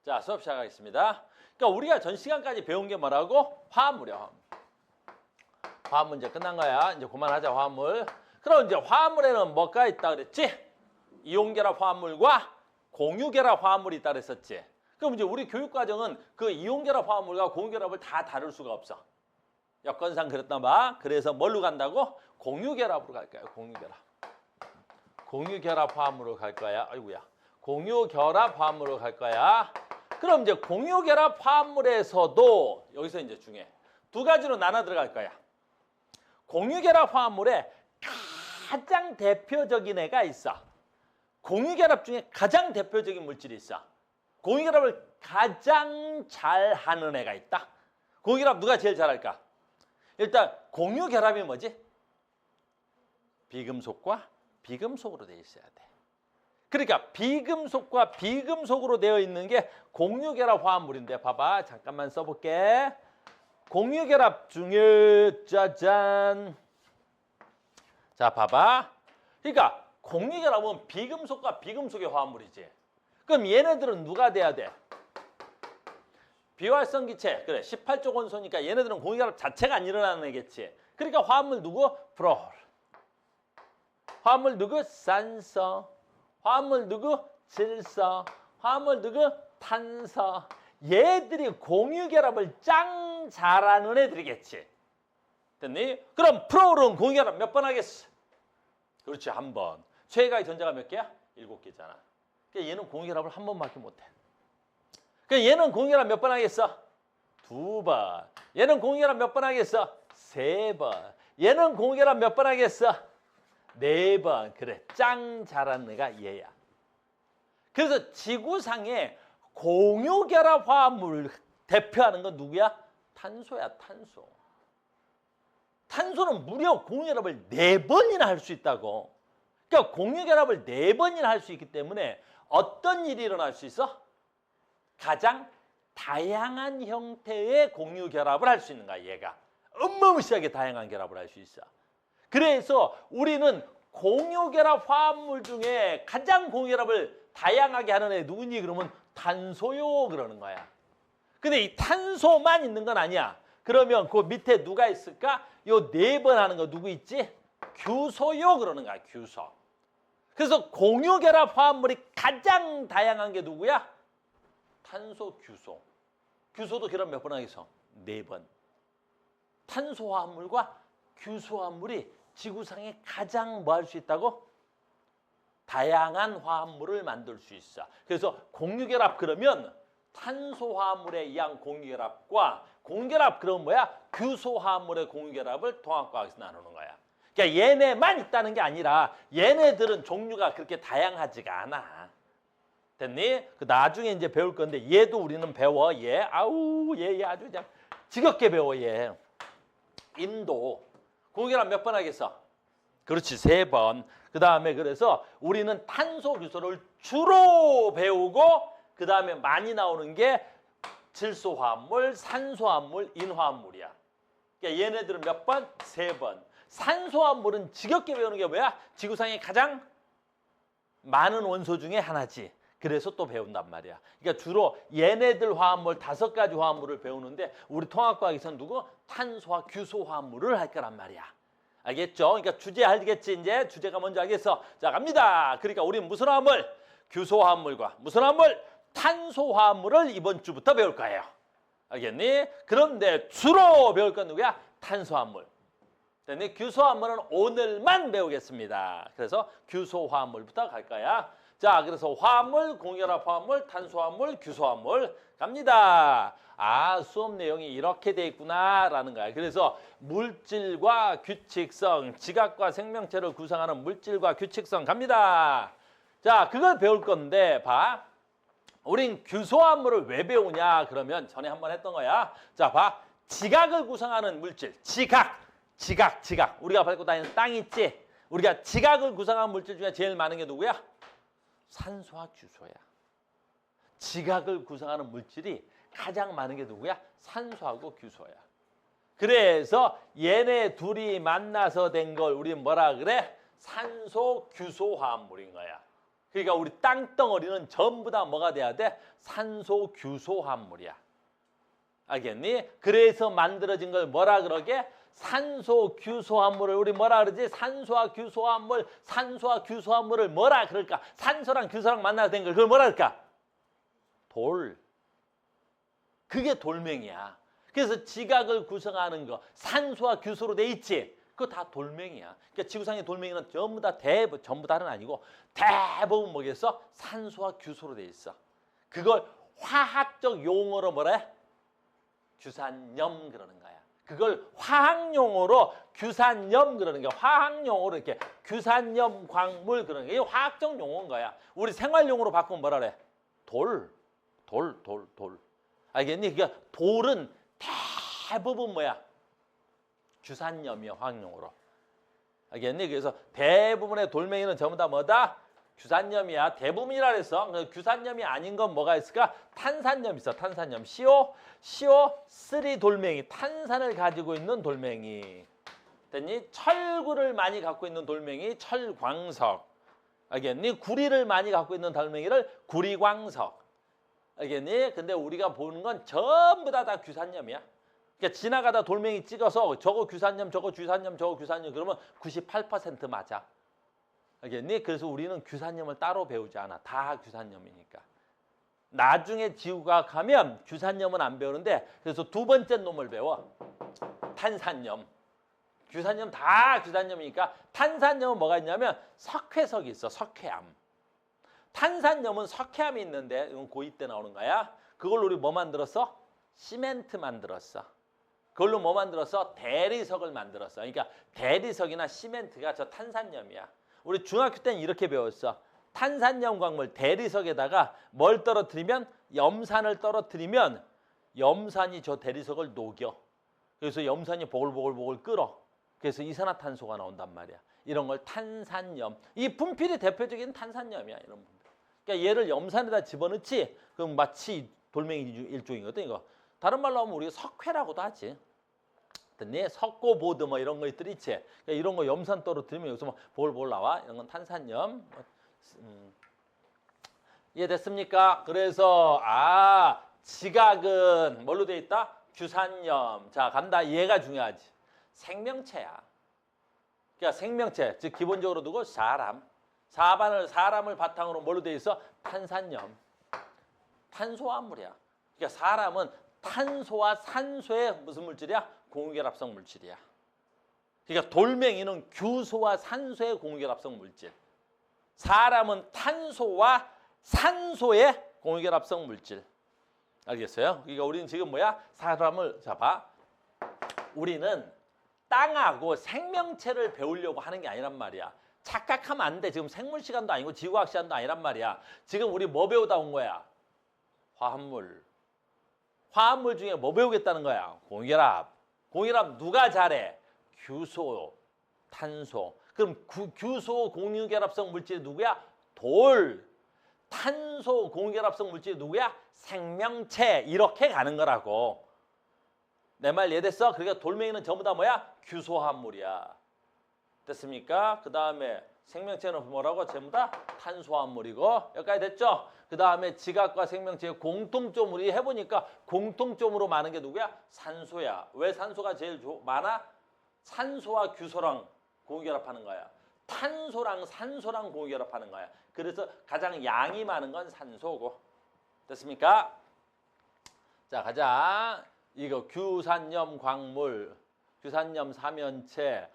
자, 수업 시작하겠습니다. 그러니까 우리가 전 시간까지 배운 게 뭐라고? 화합물이야. 화합물 이제 끝난 거야. 이제 그만하자, 화합물. 그럼 이제 화합물에는 뭐가 있다 그랬지? 이온결합 화합물과 공유결합 화합물이 있다 그랬었지. 그럼 이제 우리 교육과정은 그 이온결합 화합물과 공유결합을 다 다룰 수가 없어. 여건상 그랬나 봐. 그래서 뭘로 간다고? 공유결합으로 갈 거야. 공유결합. 공유결합 화합물로 갈 거야. 아이고야. 공유결합 화합물로 갈 거야. 그럼 이제 공유결합 화합물에서도 여기서 이제 중에 두 가지로 나눠 들어갈 거야. 공유결합 화합물에 가장 대표적인 애가 있어. 공유결합 중에 가장 대표적인 물질이 있어. 공유결합을 가장 잘하는 애가 있다. 공유결합 누가 제일 잘할까? 일단 공유결합이 뭐지? 비금속과 비금속으로 되어 있어야 돼. 그러니까 비금속과 비금속으로 되어 있는 게 공유결합 화합물인데 봐봐. 잠깐만 써볼게. 공유결합 중에 짜잔. 자 봐봐. 그러니까 공유결합은 비금속과 비금속의 화합물이지. 그럼 얘네들은 누가 돼야 돼? 비활성 기체. 그래 18조 원소니까 얘네들은 공유결합 자체가 안 일어나는 애겠지. 그러니까 화합물 누구? 프롤. 화합물 누구? 산소. 화합물 누구? 질소. 화합물 누구? 탄소. 얘들이 공유결합을 짱 잘하는 애들이겠지. 됐니? 그럼 프롤은 공유결합 몇 번 하겠어? 그렇지, 한 번. 최애가의 전자가 몇 개야? 7개잖아. 그러니까 얘는 공유결합을 한 번밖에 못해. 그러니까 얘는 공유결합 몇 번 하겠어? 2번. 얘는 공유결합 몇 번 하겠어? 3번. 얘는 공유결합 몇 번 하겠어? 4번. 그래, 짱 잘하는 애가 얘야. 그래서 지구상에 공유결합 화합물 대표하는 건 누구야? 탄소야, 탄소. 탄소는 무려 공유결합을 4번이나 할 수 있다고. 그러니까 공유결합을 4번이나 할 수 있기 때문에 어떤 일이 일어날 수 있어? 가장 다양한 형태의 공유결합을 할 수 있는 거야, 얘가. 어마무시하게 다양한 결합을 할 수 있어. 그래서 우리는 공유결합 화합물 중에 가장 공유결합을 다양하게 하는 애 누구니? 그러면 탄소요 그러는 거야. 근데 이 탄소만 있는 건 아니야. 그러면 그 밑에 누가 있을까? 요 4번 하는 거 누구 있지? 규소요 그러는 거야, 규소. 그래서 공유결합 화합물이 가장 다양한 게 누구야? 탄소, 규소. 규소도 결합 몇 번 하겠어? 4번. 탄소 화합물과 규소 화합물이 지구상에 가장 뭐 할 수 있다고? 다양한 화합물을 만들 수 있어. 그래서 공유결합 그러면 탄소 화합물에 의한 공유결합과 공유결합 그러면 뭐야? 규소 화합물의 공유결합을 통합과학에서 나누는 거야. 그러니까 얘네만 있다는 게 아니라 얘네들은 종류가 그렇게 다양하지가 않아. 됐니? 그 나중에 이제 배울 건데 얘도 우리는 배워. 얘 아우 얘 아주 그냥 지겹게 배워 얘. 인도 공유결합 몇 번 하겠어? 그렇지, 3번. 그 다음에 그래서 우리는 탄소 규소를 주로 배우고 그 다음에 많이 나오는 게 질소 화합물, 산소 화합물, 인화합물이야. 그러니까 얘네들은 몇 번? 3번. 산소 화합물은 지겹게 배우는 게 뭐야? 지구상에 가장 많은 원소 중에 하나지. 그래서 또 배운단 말이야. 그러니까 주로 얘네들 화합물 5가지 화합물을 배우는데 우리 통합과학에서는 누구? 탄소와 규소 화합물을 할 거란 말이야. 알겠죠? 그러니까 주제 알겠지 이제? 주제가 뭔지 알겠어? 자, 갑니다. 그러니까 우리는 무슨 화합물? 규소 화합물과 무슨 화합물? 탄소 화합물을 이번 주부터 배울 거예요. 알겠니? 그런데 주로 배울 건 누구야? 탄소 화합물. 됐니? 규소 화합물은 오늘만 배우겠습니다. 그래서 규소 화합물부터 갈 거야. 자, 그래서 화합물, 공유결합 화합물, 탄소 화합물, 규소 화합물 갑니다. 아, 수업 내용이 이렇게 돼 있구나라는 거야. 그래서 물질과 규칙성, 지각과 생명체를 구성하는 물질과 규칙성 갑니다. 자, 그걸 배울 건데 봐. 우린 규소 화합물을 왜 배우냐? 그러면 전에 한번 했던 거야. 자, 봐. 지각을 구성하는 물질, 지각. 우리가 밟고 다니는 땅 있지? 우리가 지각을 구성하는 물질 중에 제일 많은 게 누구야? 산소와 규소야. 지각을 구성하는 물질이 가장 많은 게 누구야? 산소하고 규소야. 그래서 얘네 둘이 만나서 된 걸 우리 뭐라 그래? 산소 규소 화합물인 거야. 그러니까 우리 땅덩어리는 전부 다 뭐가 돼야 돼? 산소 규소 화합물이야. 알겠니? 그래서 만들어진 걸 뭐라 그러게? 산소 규소화합물을 우리 뭐라 그러지? 산소와 규소화합물, 산소와 규소화합물을 뭐라 그럴까? 산소랑 규소랑 만나서 된 걸 그걸 뭐라 그럴까? 돌. 그게 돌멩이야. 그래서 지각을 구성하는 거 산소와 규소로 돼 있지? 그거 다 돌멩이야. 그러니까 지구상의 돌멩이는 전부 다 전부 다는 아니고 대부분 뭐겠어? 산소와 규소로 돼 있어. 그걸 화학적 용어로 뭐라 해? 규산염 그러는 거야. 그걸 화학용어로 규산염 그러는 거야. 화학용어로 이렇게 규산염 광물 그러는 거야. 이게 화학적 용어인 거야. 우리 생활용어로 바꾸면 뭐라 그래? 돌. 알겠니? 그러니까 돌은 대부분 뭐야? 규산염이야, 화학용어로. 알겠니? 그래서 대부분의 돌멩이는 전부 다 뭐다? 규산염이야. 대부분이라 그랬어. 규산염이 아닌 건 뭐가 있을까? 탄산염 있어. 탄산염. CO3 돌멩이. 탄산을 가지고 있는 돌멩이. 됐니? 철구를 많이 갖고 있는 돌멩이. 철광석. 알겠니? 구리를 많이 갖고 있는 돌멩이를 구리광석. 알겠니? 근데 우리가 보는 건 전부 다 규산염이야. 그러니까 지나가다 돌멩이 찍어서 저거 규산염, 저거 규산염, 저거 규산염 그러면 98% 맞아. 알겠니? 그래서 우리는 규산염을 따로 배우지 않아. 다 규산염이니까. 나중에 지구과학 하면 규산염은 안 배우는데 그래서 두 번째 놈을 배워. 탄산염. 규산염 다 규산염이니까 탄산염은 뭐가 있냐면 석회석이 있어. 석회암. 탄산염은 석회암이 있는데 이건 고2 때 나오는 거야. 그걸로 우리 뭐 만들었어? 시멘트 만들었어. 그걸로 뭐 만들었어? 대리석을 만들었어. 그러니까 대리석이나 시멘트가 저 탄산염이야. 우리 중학교 때는 이렇게 배웠어. 탄산염 광물 대리석에다가 뭘 떨어뜨리면 염산을 떨어뜨리면 염산이 저 대리석을 녹여. 그래서 염산이 보글보글 끓어. 그래서 이산화탄소가 나온단 말이야. 이런 걸 탄산염. 이 분필이 대표적인 탄산염이야. 이런 분필. 그러니까 얘를 염산에다 집어넣지. 그럼 마치 돌멩이 일종이거든 이거. 다른 말로 하면 우리가 석회라고도 하지. 됐니? 석고보드 뭐 이런 것들 있지. 그러니까 이런 거 염산 떨어뜨리면 여기서 막 보글보글 나와. 이런 건 탄산염. 이해됐습니까? 그래서 지각은 뭘로 돼 있다? 규산염. 자, 간다. 얘가 중요하지. 생명체야. 그러니까 생명체. 즉 기본적으로 누구? 사람. 사람을 바탕으로 뭘로 돼 있어? 탄산염. 탄소화합물이야. 그러니까 사람은 탄소와 산소의 무슨 물질이야? 공유결합성 물질이야. 그러니까 돌멩이는 규소와 산소의 공유결합성 물질. 사람은 탄소와 산소의 공유결합성 물질. 알겠어요? 그러니까 우리는 지금 뭐야? 사람을 잡아. 우리는 땅하고 생명체를 배우려고 하는 게 아니란 말이야. 착각하면 안 돼. 지금 생물 시간도 아니고 지구과학 시간도 아니란 말이야. 지금 우리 뭐 배우다 온 거야? 화합물. 화합물 중에 뭐 배우겠다는 거야? 공유결합. 공유결합 누가 잘해? 규소, 탄소. 그럼 규소 공유결합성 물질이 누구야? 돌. 탄소 공유결합성 물질이 누구야? 생명체. 이렇게 가는 거라고. 내 말 이해됐어? 그러니까 돌멩이는 전부 다 뭐야? 규소화합물이야. 됐습니까? 그 다음에 생명체는 뭐라고? 전부 다 탄소화합물이고. 여기까지 됐죠? 그 다음에 지각과 생명체의 공통점으로 해보니까 공통점으로 많은 게 누구야? 산소야. 왜 산소가 제일 많아? 산소와 규소랑 공유결합하는 거야. 탄소랑 산소랑 공유결합하는 거야. 그래서 가장 양이 많은 건 산소고. 됐습니까? 자, 가자. 이거 규산염 광물, 규산염 사면체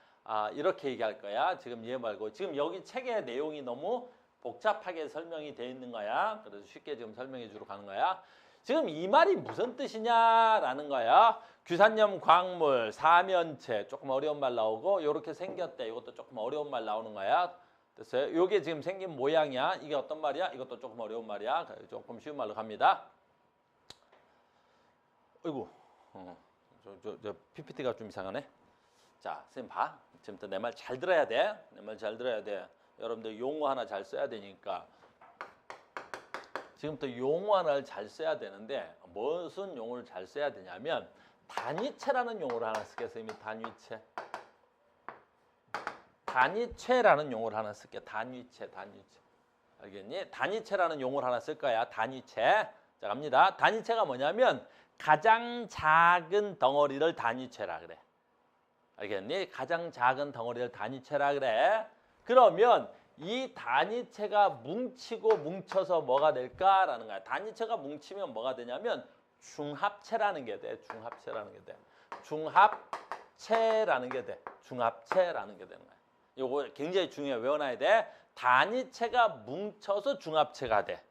이렇게 얘기할 거야. 지금 얘 말고 지금 여기 책의 내용이 너무 복잡하게 설명이 되어 있는 거야. 그래서 쉽게 지금 설명해 주러 가는 거야. 지금 이 말이 무슨 뜻이냐라는 거야. 규산염 광물, 사면체 조금 어려운 말 나오고 이렇게 생겼대. 이것도 조금 어려운 말 나오는 거야. 됐어요? 이게 지금 생긴 모양이야. 이게 어떤 말이야? 이것도 조금 어려운 말이야. 조금 쉬운 말로 갑니다. 어이구. 저 PPT가 좀 이상하네. 자, 선생님 봐. 지금부터 내 말 잘 들어야 돼. 내 말 잘 들어야 돼. 여러분들 용어 하나 잘 써야 되니까. 지금부터 용어 하나를 잘 써야 되는데 무슨 용어를 잘 써야 되냐면 단위체라는 용어를 하나 쓸게. 선생님이 단위체. 단위체라는 용어를 하나 쓸게. 단위체. 알겠니? 단위체라는 용어를 하나 쓸 거야. 단위체. 자, 갑니다. 단위체가 뭐냐면 가장 작은 덩어리를 단위체라 그래. 알겠니? 가장 작은 덩어리를 단위체라 그래. 그러면 이 단위체가 뭉치고 뭉쳐서 뭐가 될까라는 거야. 단위체가 뭉치면 뭐가 되냐면 중합체라는 게 돼. 중합체라는 게 돼. 중합체라는 게 돼. 중합체라는 게 되는 거야. 이거 굉장히 중요해. 외워놔야 돼. 단위체가 뭉쳐서 중합체가 돼.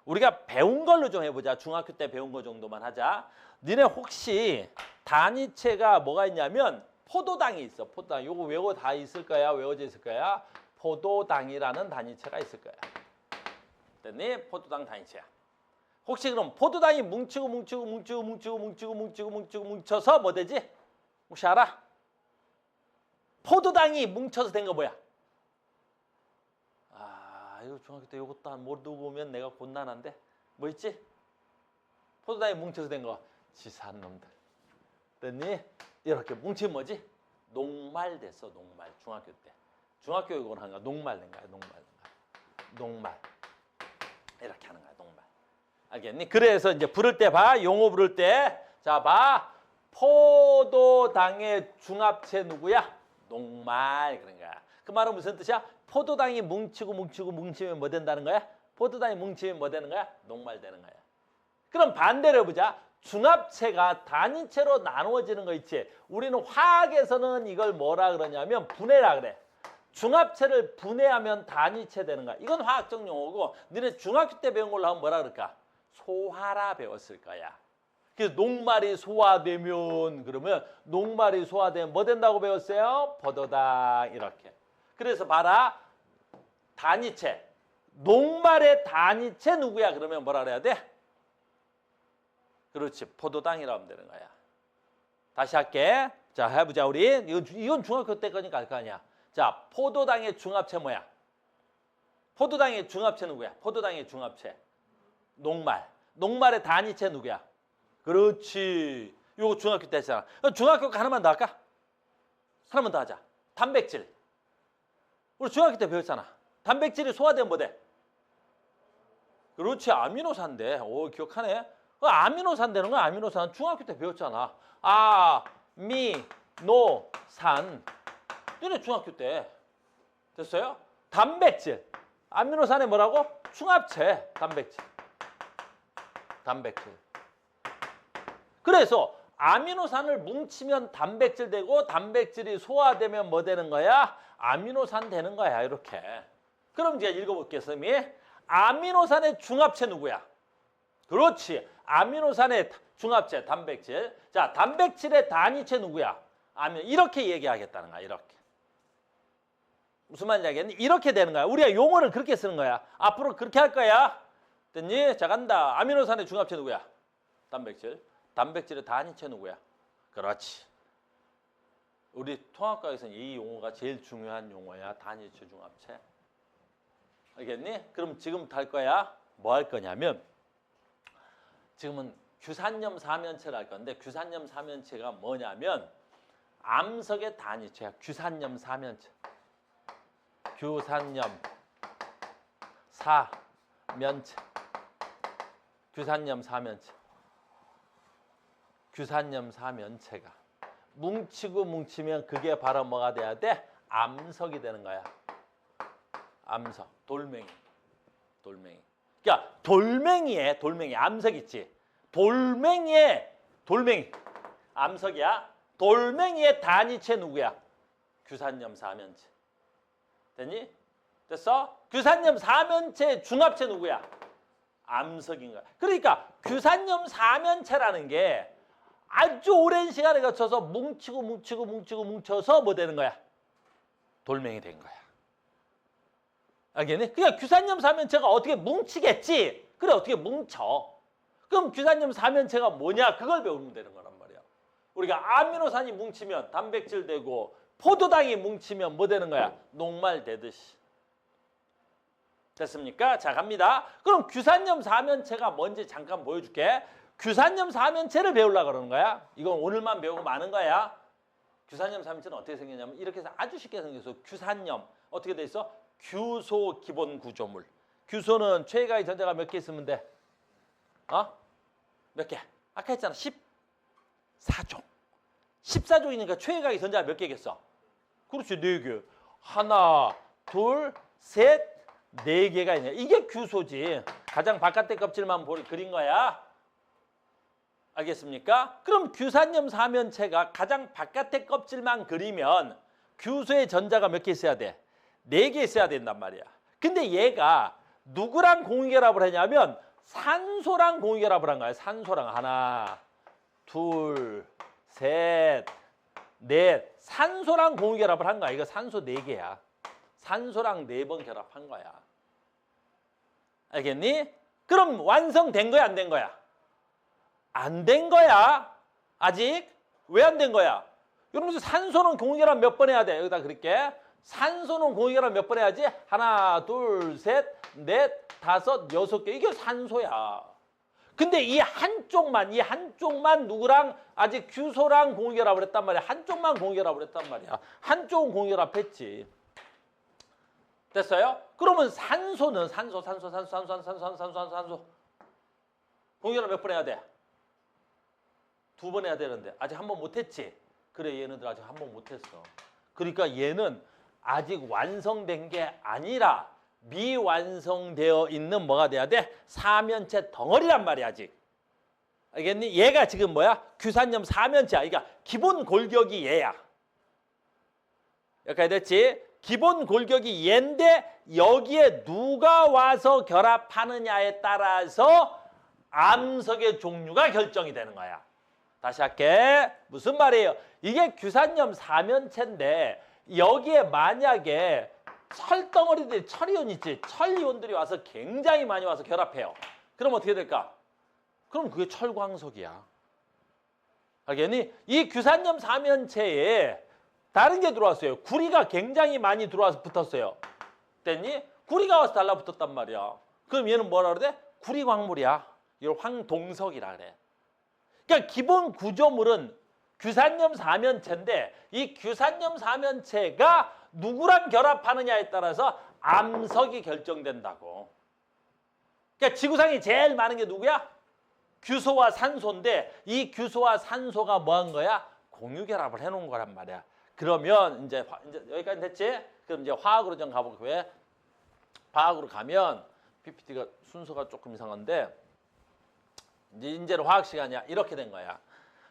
우리가 배운 걸로 좀 해보자. 중학교 때 배운 거 정도만 하자. 니네 혹시 단위체가 뭐가 있냐면 포도당이 있어. 포도당. 요거 외워 다 있을 거야. 외워져 있을 거야. 포도당이라는 단위체가 있을 거야. 됐니? 포도당 단위체야. 혹시 그럼 포도당이 뭉쳐서 뭐 되지? 혹시 알아? 포도당이 뭉쳐서 된 거 뭐야? 이거 중학교 때 이것도 안 모르고 보면 내가 곤란한데 뭐 있지? 포도당이 뭉쳐서 된 거 치사한 놈들. 됐니? 이렇게 뭉치면 뭐지? 녹말 됐어. 녹말. 중학교 때. 중학교 이걸 하는 거야. 녹말 된 거야. 녹말. 이렇게 하는 거야. 녹말. 알겠니? 그래서 이제 부를 때 봐. 용어 부를 때. 자, 봐. 포도당의 중합체 누구야? 녹말. 그런 거야. 그 말은 무슨 뜻이야? 포도당이 뭉치면 뭐 된다는 거야? 포도당이 뭉치면 뭐 되는 거야? 녹말 되는 거야. 그럼 반대로 해보자. 중합체가 단위체로 나누어지는 거 있지. 우리는 화학에서는 이걸 뭐라 그러냐면 분해라 그래. 중합체를 분해하면 단위체 되는 거야. 이건 화학적 용어고 너네 중학교 때 배운 걸로 하면 뭐라 그럴까? 소화라 배웠을 거야. 그래서 녹말이 소화되면 그러면 녹말이 소화되면 뭐 된다고 배웠어요? 포도당 이렇게. 그래서 봐라. 단위체. 녹말의 단위체 누구야? 그러면 뭐라 그래야 돼? 그렇지. 포도당이라고 하면 되는 거야. 다시 할게. 자, 해보자 우리. 이건 중학교 때 거니까 알 거 아니야. 자, 포도당의 중합체 뭐야? 포도당의 중합체 누구야? 포도당의 중합체. 녹말. 녹말의 단위체 누구야? 그렇지. 이거 중학교 때 했잖아. 중학교 하나만 더 할까? 하나만 더 하자. 단백질. 우리 중학교 때 배웠잖아. 단백질이 소화되면 뭐 돼? 그렇지. 아미노산인데. 오, 기억하네. 아미노산 되는 거야. 아미노산. 중학교 때 배웠잖아. 아미노산. 너네 중학교 때. 됐어요? 단백질. 아미노산에 뭐라고? 중합체. 단백질. 그래서 아미노산을 뭉치면 단백질 되고 단백질이 소화되면 뭐 되는 거야? 아미노산 되는 거야. 이렇게. 그럼 이제 읽어볼게요. 선생님이. 아미노산의 중합체 누구야? 그렇지. 아미노산의 중합체 단백질. 자, 단백질의 단위체 누구야? 이렇게 얘기하겠다는 거야. 이렇게. 무슨 말인지 알겠니? 이렇게 되는 거야. 우리가 용어를 그렇게 쓰는 거야. 앞으로 그렇게 할 거야. 됐니? 자, 간다. 아미노산의 중합체 누구야? 단백질. 단백질의 단위체 누구야? 그렇지. 우리 통합과에서는 이 용어가 제일 중요한 용어야. 단위체 중합체. 알겠니? 그럼 지금부터 할 거야. 뭐 할 거냐면 지금은 규산염 사면체를 할 건데 규산염 사면체가 뭐냐면 암석의 단위체야. 규산염 사면체. 규산염 사면체. 규산염 사면체. 규산염 사면체가 뭉치면 그게 바로 뭐가 돼야 돼? 암석이 되는 거야. 암석, 돌멩이. 그러니까 돌멩이, 암석 있지. 돌멩이, 암석이야. 돌멩이의 단위체 누구야? 규산염 사면체. 됐니? 됐어? 규산염 사면체 중합체 누구야? 암석인 거야. 그러니까 규산염 사면체라는 게 아주 오랜 시간을 거쳐서 뭉쳐서 뭐 되는 거야? 돌멩이 된 거야. 알겠니? 그러니까 규산염 사면체가 어떻게 뭉치겠지? 그래, 어떻게 뭉쳐? 그럼 규산염 사면체가 뭐냐? 그걸 배우면 되는 거란 말이야. 우리가 아미노산이 뭉치면 단백질 되고 포도당이 뭉치면 뭐 되는 거야? 녹말 되듯이. 됐습니까? 자, 갑니다. 그럼 규산염 사면체가 뭔지 잠깐 보여줄게. 규산염 사면체를 배우려고 그러는 거야. 이건 오늘만 배우고 마는 거야. 규산염 사면체는 어떻게 생겼냐면 이렇게 해서 아주 쉽게 생겼어. 규산염. 어떻게 돼 있어? 규소 기본 구조물. 규소는 최애각의 전자가 몇 개 있으면 돼? 몇 개? 아까 했잖아. 14종. 14종이니까 최애각의 전자가 몇 개겠어? 그렇지, 4개. 하나, 둘, 셋, 4개가 있네. 이게 규소지. 가장 바깥의 껍질만 그린 거야. 알겠습니까? 그럼 규산염 사면체가 가장 바깥의 껍질만 그리면 규소의 전자가 몇 개 있어야 돼? 4개 있어야 된단 말이야. 근데 얘가 누구랑 공유결합을 하냐면 산소랑 공유결합을 한 거야. 산소랑 하나, 둘, 셋, 넷. 산소랑 공유결합을 한 거야. 이거 산소 4개야. 산소랑 4번 결합한 거야. 알겠니? 그럼 완성된 거야, 안 된 거야? 안 된 거야. 아직. 왜 안 된 거야? 여러분, 산소는 공유결합 몇 번 해야 돼? 여기다 그럴게. 산소는 공유결합 몇 번 해야지? 하나, 둘, 셋, 넷, 다섯, 6개. 이게 산소야. 근데 이 한쪽만 누구랑 아직 규소랑 공유결합을 했단 말이야. 한쪽만 공유결합을 했단 말이야. 한쪽은 공유결합했지. 됐어요? 그러면 산소는 산소 공유결합 몇 번 해야 돼? 2번 해야 되는데 아직 한 번 못했지. 그래, 얘네들 아직 한 번 못했어. 그러니까 얘는 아직 완성된 게 아니라 미완성되어 있는 뭐가 돼야 돼? 사면체 덩어리란 말이야, 아직. 알겠니? 얘가 지금 뭐야? 규산염 사면체야. 그러니까 기본 골격이 얘야. 여기까지 됐지? 기본 골격이 얘인데 여기에 누가 와서 결합하느냐에 따라서 암석의 종류가 결정이 되는 거야. 다시 할게. 무슨 말이에요? 이게 규산염 사면체인데 여기에 만약에 철덩어리들이 철이온 있지. 철이온들이 와서 굉장히 많이 와서 결합해요. 그럼 어떻게 될까? 그럼 그게 철광석이야. 알겠니? 이 규산염 사면체에 다른 게 들어왔어요. 구리가 굉장히 많이 들어와서 붙었어요. 됐니? 구리가 와서 달라붙었단 말이야. 그럼 얘는 뭐라 그래? 구리광물이야. 이걸 황동석이라 그래. 그러니까 기본 구조물은 규산염 사면체인데 이 규산염 사면체가 누구랑 결합하느냐에 따라서 암석이 결정된다고. 그러니까 지구상에 제일 많은 게 누구야? 규소와 산소인데 이 규소와 산소가 뭐 한 거야? 공유결합을 해놓은 거란 말이야. 그러면 이제 여기까지 됐지? 그럼 이제 화학으로 좀 가볼게요. 왜? 화학으로 가면 PPT가 순서가 조금 이상한데 이제는 화학 시간이야. 이렇게 된 거야.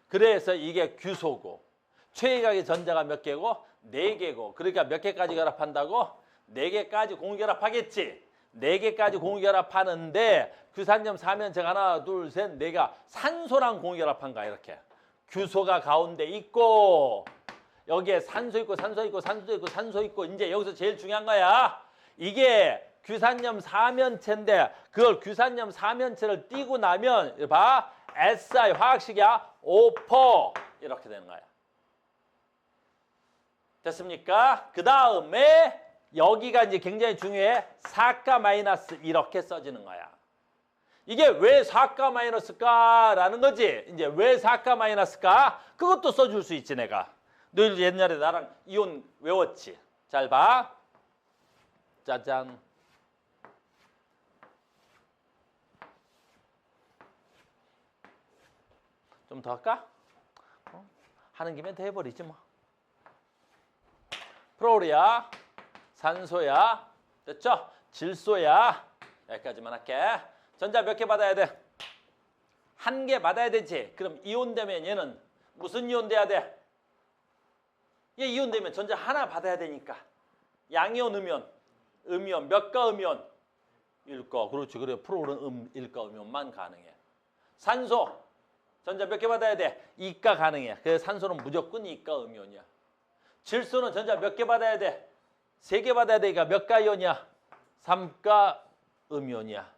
그래서 이게 규소고 최애각의 전자가 몇 개고? 4개고. 그러니까 몇 개까지 결합한다고? 4개까지 공유결합하겠지. 4개까지 공유결합하는데 규산염 사면체가 하나, 둘, 셋, 4개가 산소랑 공유결합한 거야. 이렇게. 규소가 가운데 있고 여기에 산소 있고 산소 있고 산소 있고 산소 있고 이제 여기서 제일 중요한 거야. 이게 규산염 사면체인데 그걸 규산염 사면체를 띄고 나면 봐. SI 화학식이야. O4 이렇게 되는 거야. 됐습니까? 그 다음에 여기가 이제 굉장히 중요해. 4가 마이너스 이렇게 써지는 거야. 이게 왜 4가 마이너스까라는 거지. 이제 왜 4가 마이너스까? 그것도 써줄 수 있지 내가. 너 옛날에 나랑 이온 외웠지. 잘 봐. 짜잔. 좀 더 할까? 하는 김에 더 해버리지 뭐. 프로리야, 산소야, 됐죠? 질소야. 여기까지만 할게. 전자 몇 개 받아야 돼? 1개 받아야 되지. 그럼 이온 되면 얘는 무슨 이온 돼야 돼? 얘 이온 되면 전자 하나 받아야 되니까. 양이온, 음이온, 몇 가 음이온? 1가. 그렇지. 그래. 프로는 1가 음이온만 가능해. 산소. 전자 몇 개 받아야 돼? 2가 가능해. 그래서 산소는 무조건 2가 음이온이야. 질소는 전자 몇 개 받아야 돼? 3개 받아야 되니까 몇 가 이온이야? 3가 음이온이야.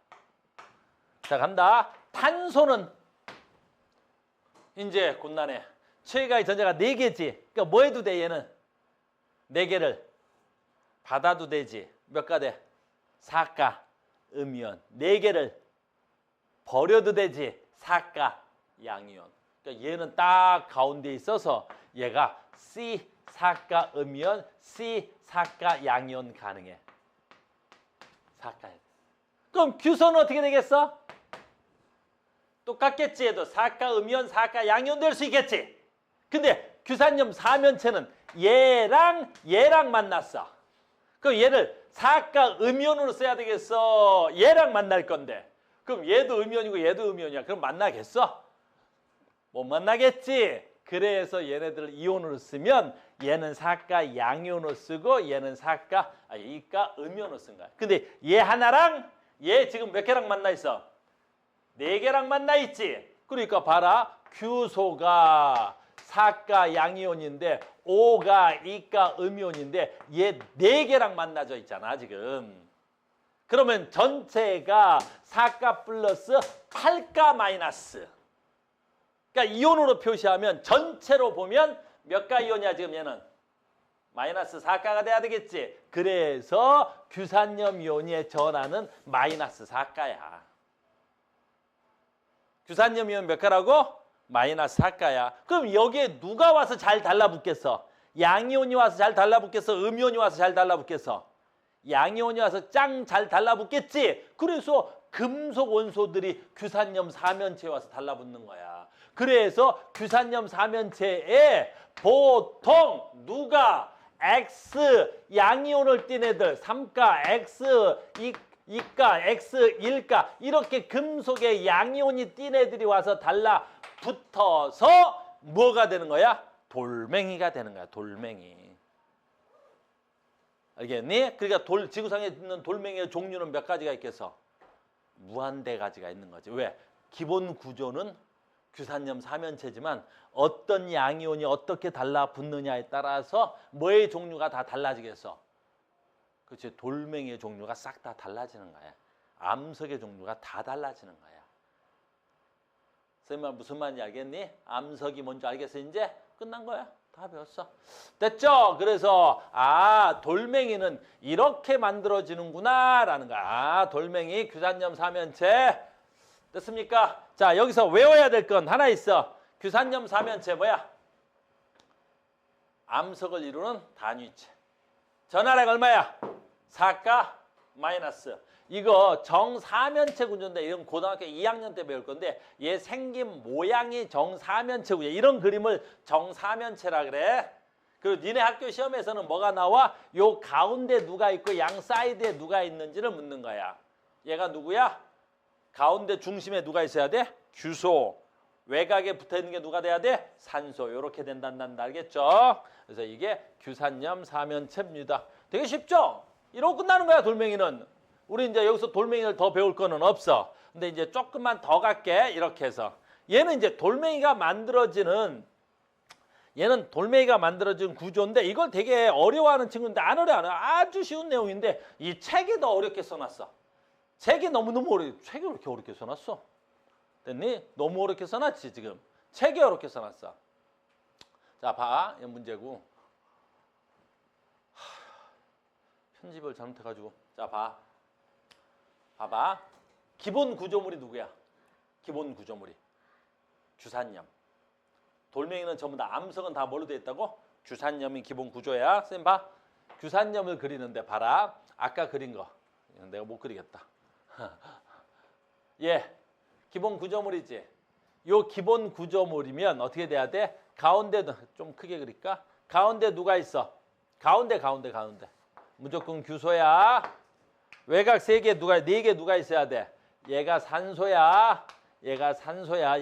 자, 간다. 탄소는 이제 곤란해. 최애각의 전자가 4개지. 그러니까 뭐 해도 돼, 얘는? 4개를 받아도 되지. 몇 가 돼? 4가 음이온. 4개를 버려도 되지. 4가 양이온. 그러니까 얘는 딱 가운데 있어서 얘가 C 4가 음이온, C 4가 양이온 가능해. 4가. 그럼 규소는 어떻게 되겠어? 똑같겠지. 해도 사가 음이온, 사가 양이온 될 수 있겠지. 근데 규산염 사면체는 얘랑 만났어. 그럼 얘를 사가 음이온으로 써야 되겠어. 얘랑 만날 건데. 그럼 얘도 음이온이고 얘도 음이온이야. 그럼 만나겠어? 못 만나겠지. 그래서 얘네들을 이온으로 쓰면 얘는 사가 양이온으로 쓰고 얘는 사가 이가 음이온으로 쓴 거야. 근데 얘 하나랑 얘 지금 몇 개랑 만나 있어? 4개랑 만나 있지. 그러니까 봐라. 규소가 사가 양이온인데 O가 이가 음이온인데 얘 4개랑 만나져 있잖아 지금. 그러면 전체가 사가 플러스 8가 마이너스. 그러니까 이온으로 표시하면 전체로 보면 몇 가 이온이야 지금 얘는? 마이너스 4가가 돼야 되겠지. 그래서 규산염 이온의 전하는 마이너스 4가야. 규산염 이온 몇 가라고? 마이너스 4가야. 그럼 여기에 누가 와서 잘 달라붙겠어? 양이온이 와서 잘 달라붙겠어? 음이온이 와서 잘 달라붙겠어? 양이온이 와서 짱 잘 달라붙겠지. 그래서 금속 원소들이 규산염 사면체에 와서 달라붙는 거야. 그래서 규산염 사면체에 보통 누가 X 양이온을 띤 애들 3가 X 2가 X 1가 이렇게 금속에 양이온이 띈 애들이 와서 달라붙어서 뭐가 되는 거야? 돌멩이가 되는 거야. 돌멩이. 알겠니? 그러니까 지구상에 있는 돌멩이의 종류는 몇 가지가 있겠어? 무한대 가지가 있는 거지. 왜? 기본 구조는 규산염 사면체지만 어떤 양이온이 어떻게 달라붙느냐에 따라서 뭐의 종류가 다 달라지겠어? 그렇지. 돌멩이의 종류가 싹 다 달라지는 거야. 암석의 종류가 다 달라지는 거야. 선생님 무슨 말인지 알겠니? 암석이 뭔지 알겠어? 이제 끝난 거야. 다 배웠어. 됐죠? 그래서 돌멩이는 이렇게 만들어지는구나 라는 거야. 돌멩이 규산염 사면체. 됐습니까? 자, 여기서 외워야 될 건 하나 있어. 규산염 사면체 뭐야? 암석을 이루는 단위체. 전하량 얼마야? 4가 마이너스. 이거 정사면체 구조인데 이건 고등학교 2학년 때 배울 건데 얘 생긴 모양이 정사면체 구조. 이런 그림을 정사면체라 그래. 그리고 니네 학교 시험에서는 뭐가 나와? 요 가운데 누가 있고 양 사이드에 누가 있는지를 묻는 거야. 얘가 누구야? 가운데 중심에 누가 있어야 돼? 규소. 외곽에 붙어있는 게 누가 돼야 돼? 산소. 이렇게 된단다. 알겠죠? 그래서 이게 규산염 사면체입니다. 되게 쉽죠? 이러고 끝나는 거야 돌멩이는. 우리 이제 여기서 돌멩이를 더 배울 거는 없어. 근데 이제 조금만 더 갈게. 이렇게 해서. 얘는 이제 돌멩이가 만들어지는 구조인데 이걸 되게 어려워하는 친구인데 안 어려워. 아주 쉬운 내용인데 이 책이 더 어렵게 써놨어. 책이 너무너무 어려워. 책이 왜 이렇게 어렵게 써놨어? 됐니? 너무 어렵게 써놨지 지금. 책이 어렵게 써놨어. 자, 봐. 이 문제고. 편집을 잘못해가지고. 자, 봐봐. 기본 구조물이 누구야? 기본 구조물이. 규산염. 돌멩이는 전부 다 암석은 다 뭘로 되어 있다고? 규산염이 기본 구조야. 쌤 봐. 규산염을 그리는데 봐라. 아까 그린 거. 내가 못 그리겠다. 예. 기본 구조물이지. 요 기본 구조물이면 어떻게 돼야 돼? 가운데 좀 크게 그릴까? 가운데 누가 있어? 가운데. 무조건 규소야. 외곽 3개 누가 4개 누가 있어야 돼? 얘가 산소야. 얘가 산소야.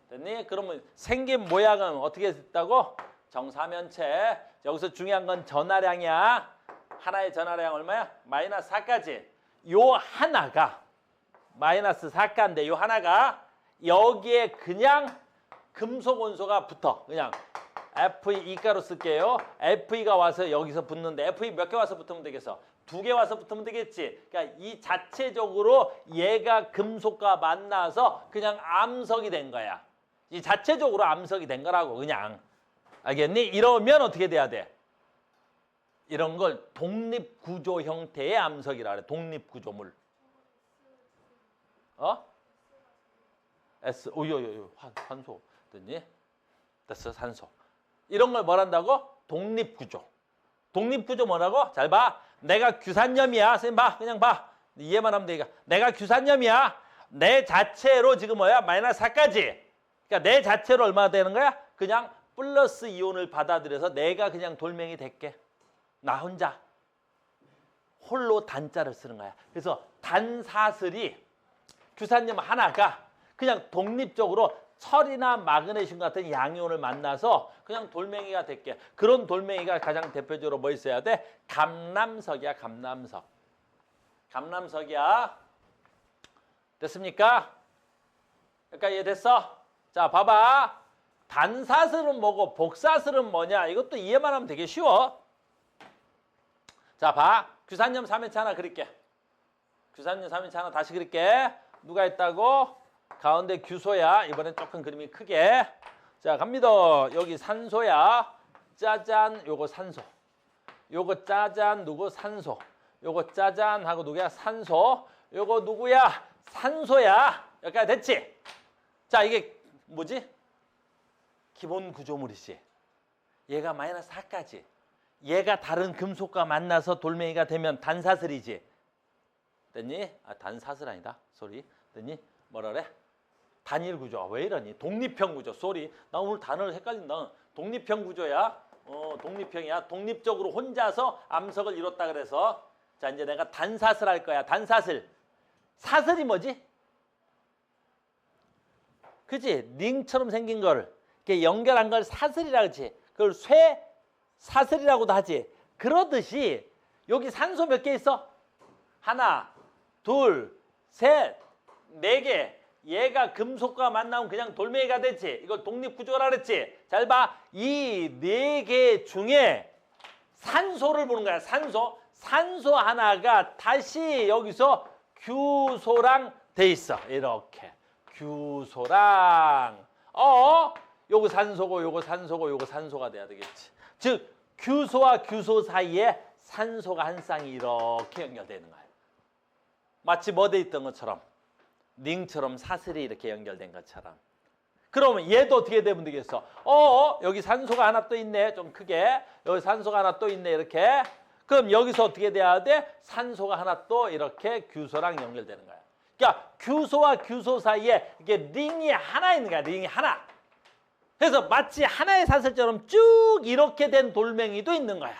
됐니? 그러면 생긴 모양은 어떻게 됐다고? 정사면체. 여기서 중요한 건 전하량이야. 하나의 전하량 얼마야? 마이너스 4까지. 요 하나가 마이너스 4가인데 요 하나가 여기에 그냥 금속 원소가 붙어. 그냥 Fe 2가로 쓸게요. Fe가 와서 여기서 붙는데 Fe 몇 개 와서 붙으면 되겠어? 2개 와서 붙으면 되겠지. 그러니까 이 자체적으로 얘가 금속과 만나서 그냥 암석이 된 거야. 이 자체적으로 암석이 된 거라고 그냥. 알겠니? 이러면 어떻게 돼야 돼? 이런 걸 독립구조 형태의 암석이라 그래. 독립구조물. S, 산소. 됐니? 됐어, 산소. 이런 걸 뭐란다고? 독립구조. 독립구조 뭐라고? 잘 봐. 내가 규산염이야. 선생님 봐. 그냥 봐. 이해만 하면 되니까. 내가 규산염이야. 내 자체로 지금 뭐야? 마이너스 4까지. 그러니까 내 자체로 얼마나 되는 거야? 그냥 플러스 이온을 받아들여서 내가 그냥 돌멩이 될게. 나 혼자. 홀로 단자를 쓰는 거야. 그래서 단사슬이 규산염 하나가 그냥 독립적으로 철이나 마그네슘 같은 양이온을 만나서 그냥 돌멩이가 될게. 그런 돌멩이가 가장 대표적으로 뭐 있어야 돼? 감남석이야. 감남석. 감남석이야. 됐습니까? 여기까지 이해됐어? 자, 봐봐. 단사슬은 뭐고 복사슬은 뭐냐? 이것도 이해만 하면 되게 쉬워. 자, 봐. 규산염 3회차 하나 그릴게. 규산염 3회차 하나 다시 그릴게. 누가 있다고? 가운데 규소야. 이번엔 조금 그림이 크게. 자, 갑니다. 여기 산소야. 짜잔, 요거 산소. 요거 짜잔, 누구? 산소. 요거 짜잔 하고 누구야? 산소. 요거 누구야? 산소야. 여기까지 됐지? 자, 이게 뭐지? 기본 구조물이지. 얘가 마이너스 4까지. 얘가 다른 금속과 만나서 돌멩이가 되면 단사슬이지. 됐니? 아, 단사슬 아니다. 소리. 됐니? 뭐라 그래? 단일 구조. 왜 이러니? 독립형 구조. 쏘리. 나 오늘 단어를 헷갈린다. 독립형 구조야. 독립형이야. 독립적으로 혼자서 암석을 이뤘다 그래서. 자, 이제 내가 단사슬 할 거야. 단사슬. 사슬이 뭐지? 그치? 링처럼 생긴 거를 이렇게 연결한 걸 사슬이라 그러지. 그걸 쇠사슬이라고도 하지. 그러듯이 여기 산소 몇 개 있어? 하나, 둘, 셋, 네 개. 얘가 금속과 만나면 그냥 돌멩이가 됐지. 이걸 독립구조라 그랬지. 잘 봐. 이 네 개 중에 산소를 보는 거야. 산소. 산소 하나가 다시 여기서 규소랑 돼 있어. 이렇게. 규소랑. 요거 산소고 요거 산소고 요거 산소가 돼야 되겠지. 즉 규소와 규소 사이에 산소가 한 쌍이 이렇게 연결되는 거야. 마치 뭐 돼 있던 것처럼. 링처럼 사슬이 이렇게 연결된 것처럼. 그러면 얘도 어떻게 되면 되겠어? 여기 산소가 하나 또 있네. 좀 크게. 여기 산소가 하나 또 있네. 이렇게. 그럼 여기서 어떻게 돼야 돼? 산소가 하나 또 이렇게 규소랑 연결되는 거야. 그러니까 규소와 규소 사이에 이게 링이 하나 있는 거야. 링이 하나. 그래서 마치 하나의 사슬처럼 쭉 이렇게 된 돌멩이도 있는 거야.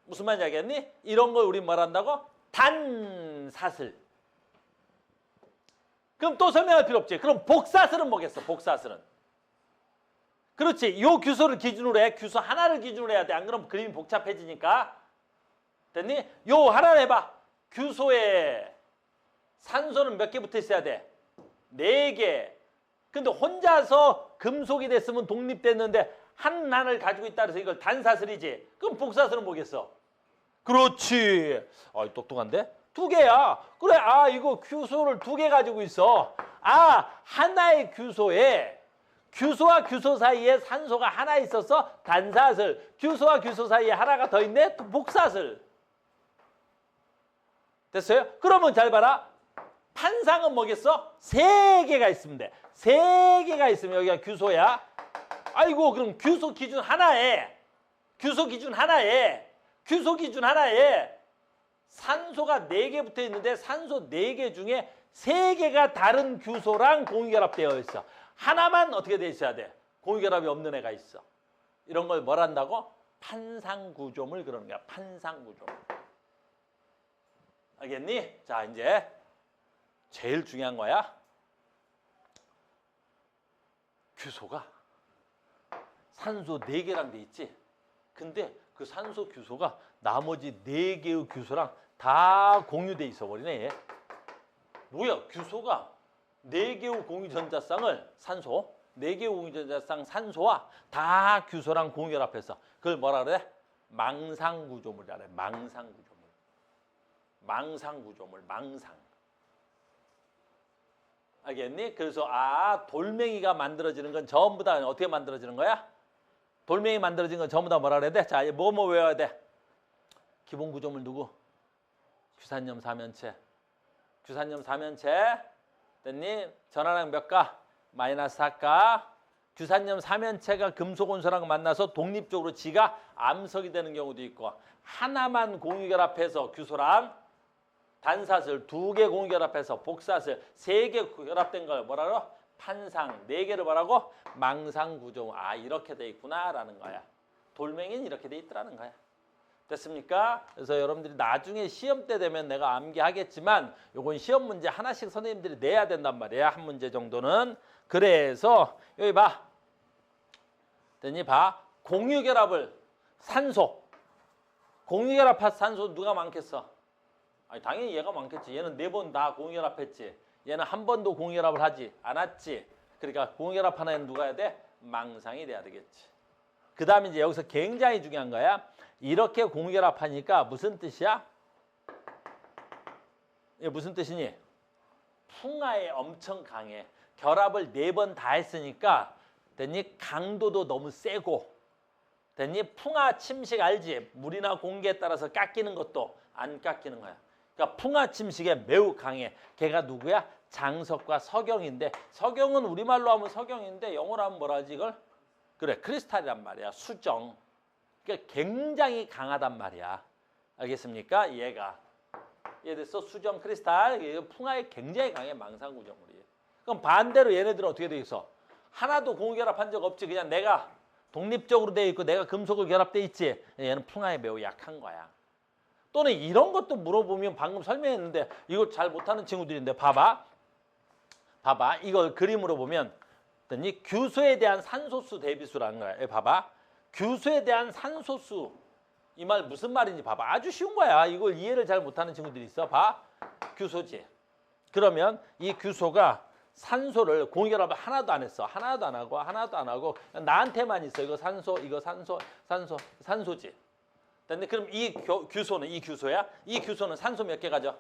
무슨 말인지 알겠니? 이런 걸 우리 뭐란다고? 단사슬. 그럼 또 설명할 필요 없지. 그럼 복사슬은 뭐겠어? 복사슬은. 그렇지. 요 규소를 기준으로 해. 규소 하나를 기준으로 해야 돼. 안 그러면 그림이 복잡해지니까. 됐니? 요 하나를 해봐. 규소에 산소는 몇 개 붙어 있어야 돼? 4개. 근데 혼자서 금속이 됐으면 독립됐는데 하나를 가지고 있다 그래서 이걸 단사슬이지. 그럼 복사슬은 뭐겠어? 그렇지. 똑똑한데? 2개야. 그래. 이거 규소를 2개 가지고 있어. 하나의 규소에 규소와 규소 사이에 산소가 하나 있어서 단사슬. 규소와 규소 사이에 하나가 더 있네. 또 복사슬. 됐어요? 그러면 잘 봐라. 판상은 뭐겠어? 3개가 있으면 돼. 3개가 있으면 여기가 규소야. 아이고, 그럼 규소 기준 하나에 산소가 4개 붙어 있는데 산소 4개 중에 3개가 다른 규소랑 공유결합되어 있어. 하나만 어떻게 돼 있어야 돼? 공유결합이 없는 애가 있어. 이런 걸 뭘 한다고? 판상구조물 그러는 거야. 판상구조물. 알겠니? 자, 이제 제일 중요한 거야. 규소가 산소 4개랑 돼 있지. 근데 그 산소 규소가 나머지 4개의 규소랑 다 공유돼 있어 버리네. 얘. 뭐야? 규소가 4개의 공유전자쌍을 산소, 4개의 공유전자쌍 산소와 다 규소랑 공유결합해서 그걸 뭐라 그래? 망상구조물이라 그래. 망상구조물. 망상구조물. 망상. 알겠니? 그래서 돌멩이가 만들어지는 건 전부 다 어떻게 만들어지는 거야? 돌멩이 만들어진 건 전부 다 뭐라 그래야 돼? 자, 뭐 외워야 돼? 기본 구조물 누구? 규산염 4면체. 규산염 4면체. 됐니? 전화량 몇 가? 마이너스 4가. 규산염 4면체가 금속 원소랑 만나서 독립적으로 지가 암석이 되는 경우도 있고 하나만 공유결합해서 규소랑 단사슬 2개 공유결합해서 복사슬 3개 결합된 걸 뭐라고? 판상 4개를 뭐라고? 망상구조. 아 이렇게 돼 있구나라는 거야. 돌멩이는 이렇게 돼 있더라는 거야. 됐습니까? 그래서 여러분들이 나중에 시험 때 되면 내가 암기하겠지만 요건 시험 문제 하나씩 선생님들이 내야 된단 말이야. 한 문제 정도는. 그래서 여기 봐. 됐니? 봐. 공유결합을 산소. 공유결합한 산소 누가 많겠어? 아니 당연히 얘가 많겠지. 얘는 4번 다 공유결합했지. 얘는 한 번도 공유결합을 하지 않았지. 그러니까 공유결합하는 애는 누가 해야 돼? 망상이 돼야 되겠지. 그 다음에 이제 여기서 굉장히 중요한 거야. 이렇게 공유결합하니까 무슨 뜻이야? 이게 무슨 뜻이니? 풍화에 엄청 강해. 결합을 4번 다 했으니까 됐니? 강도도 너무 세고 됐니? 풍화 침식 알지? 물이나 공기에 따라서 깎이는 것도 안 깎이는 거야. 그러니까 풍화 침식에 매우 강해. 걔가 누구야? 장석과 석영인데 석영은 우리말로 하면 석영인데 영어로 하면 뭐라 하지 이걸? 그래 크리스탈이란 말이야. 수정. 그러니까 굉장히 강하단 말이야. 알겠습니까? 얘가. 이해됐어? 수정 크리스탈. 풍화에 굉장히 강해. 망상구조물이. 그럼 반대로 얘네들은 어떻게 돼 있어? 하나도 공유결합한 적 없지. 그냥 내가 독립적으로 돼 있고 내가 금속을 결합돼 있지. 얘는 풍화에 매우 약한 거야. 또는 이런 것도 물어보면 방금 설명했는데 이걸 잘 못하는 친구들인데 봐봐. 봐봐. 이걸 그림으로 보면 이 규소에 대한 산소수 대비수라는 거야. 봐봐. 규소에 대한 산소수. 이 말 무슨 말인지 봐봐. 아주 쉬운 거야. 이걸 이해를 잘 못하는 친구들이 있어. 봐. 규소지. 그러면 이 규소가 산소를 공유결합을 하나도 안 했어. 하나도 안 하고 나한테만 있어. 이거 산소, 이거 산소지. 근데 그럼 이 규소는 이 규소야? 이 규소는 산소 몇 개 가져?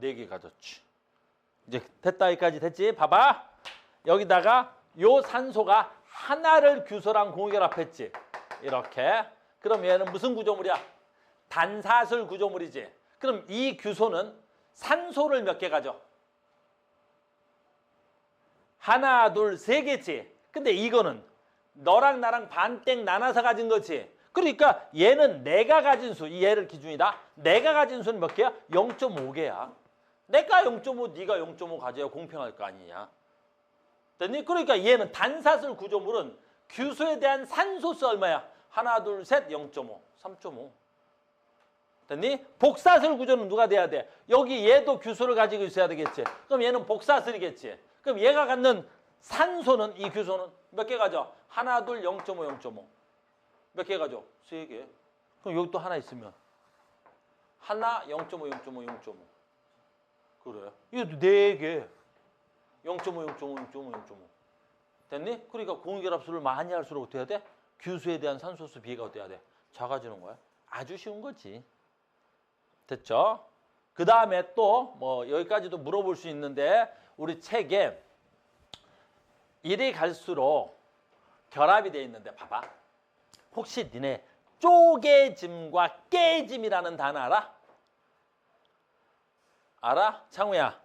4개 가졌지. 이제 됐다 여기까지 됐지? 봐봐. 여기다가 요 산소가 하나를 규소랑 공유결합했지. 이렇게. 그럼 얘는 무슨 구조물이야? 단사슬 구조물이지. 그럼 이 규소는 산소를 몇 개 가져? 하나, 둘, 3개지. 근데 이거는 너랑 나랑 반땡 나눠서 가진 거지. 그러니까 얘는 내가 가진 수, 이 얘를 기준이다. 내가 가진 수는 몇 개야? 0.5개야. 내가 0.5, 네가 0.5 가져야 공평할 거 아니냐. 됐니? 그러니까 얘는 단사슬 구조물은 규소에 대한 산소수 얼마야? 하나, 둘, 셋, 0.5, 3.5. 됐니? 복사슬 구조는 누가 돼야 돼? 여기 얘도 규소를 가지고 있어야 되겠지. 그럼 얘는 복사슬이겠지. 그럼 얘가 갖는 산소는, 이 규소는 몇 개 가져? 하나, 둘, 0.5, 0.5. 몇 개 가져? 3개. 그럼 여기 또 하나 있으면 하나, 0.5, 0.5, 0.5. 그래. 이것도 4개. 0.5, 0.5, 0.5, 0.5. 됐니? 그러니까 공유결합수를 많이 할수록 어떻게 해야 돼? 규소에 대한 산소수 비례가 어떻게 해야 돼? 작아지는 거야. 아주 쉬운 거지. 됐죠? 그 다음에 또 뭐 여기까지도 물어볼 수 있는데 우리 책에 이리 갈수록 결합이 돼 있는데 봐봐. 혹시 니네 쪼개짐과 깨짐이라는 단어 알아? 알아? 창우야.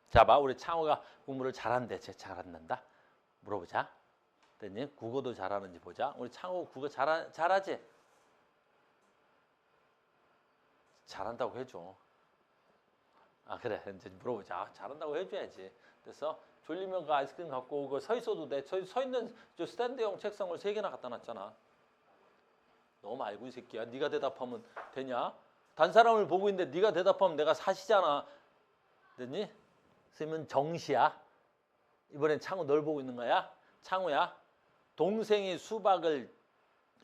자 봐. 우리 창우가 공부를 잘한대. 쟤 잘한단다. 물어보자. 됐니? 국어도 잘하는지 보자. 우리 창우 국어 잘하지? 잘한다고 해줘. 아 그래. 이제 물어보자. 잘한다고 해줘야지. 그래서 졸리면 그 아이스크림 갖고 오고 서 있어도 돼. 서 있는 저 스탠드형 책상을 3개나 갖다 놨잖아. 너무 알고 이 새끼야. 네가 대답하면 되냐? 단 사람을 보고 있는데 네가 대답하면 내가 사시잖아. 됐니? 선생님은 정시야. 이번엔 창우 널 보고 있는 거야. 창우야. 동생이 수박을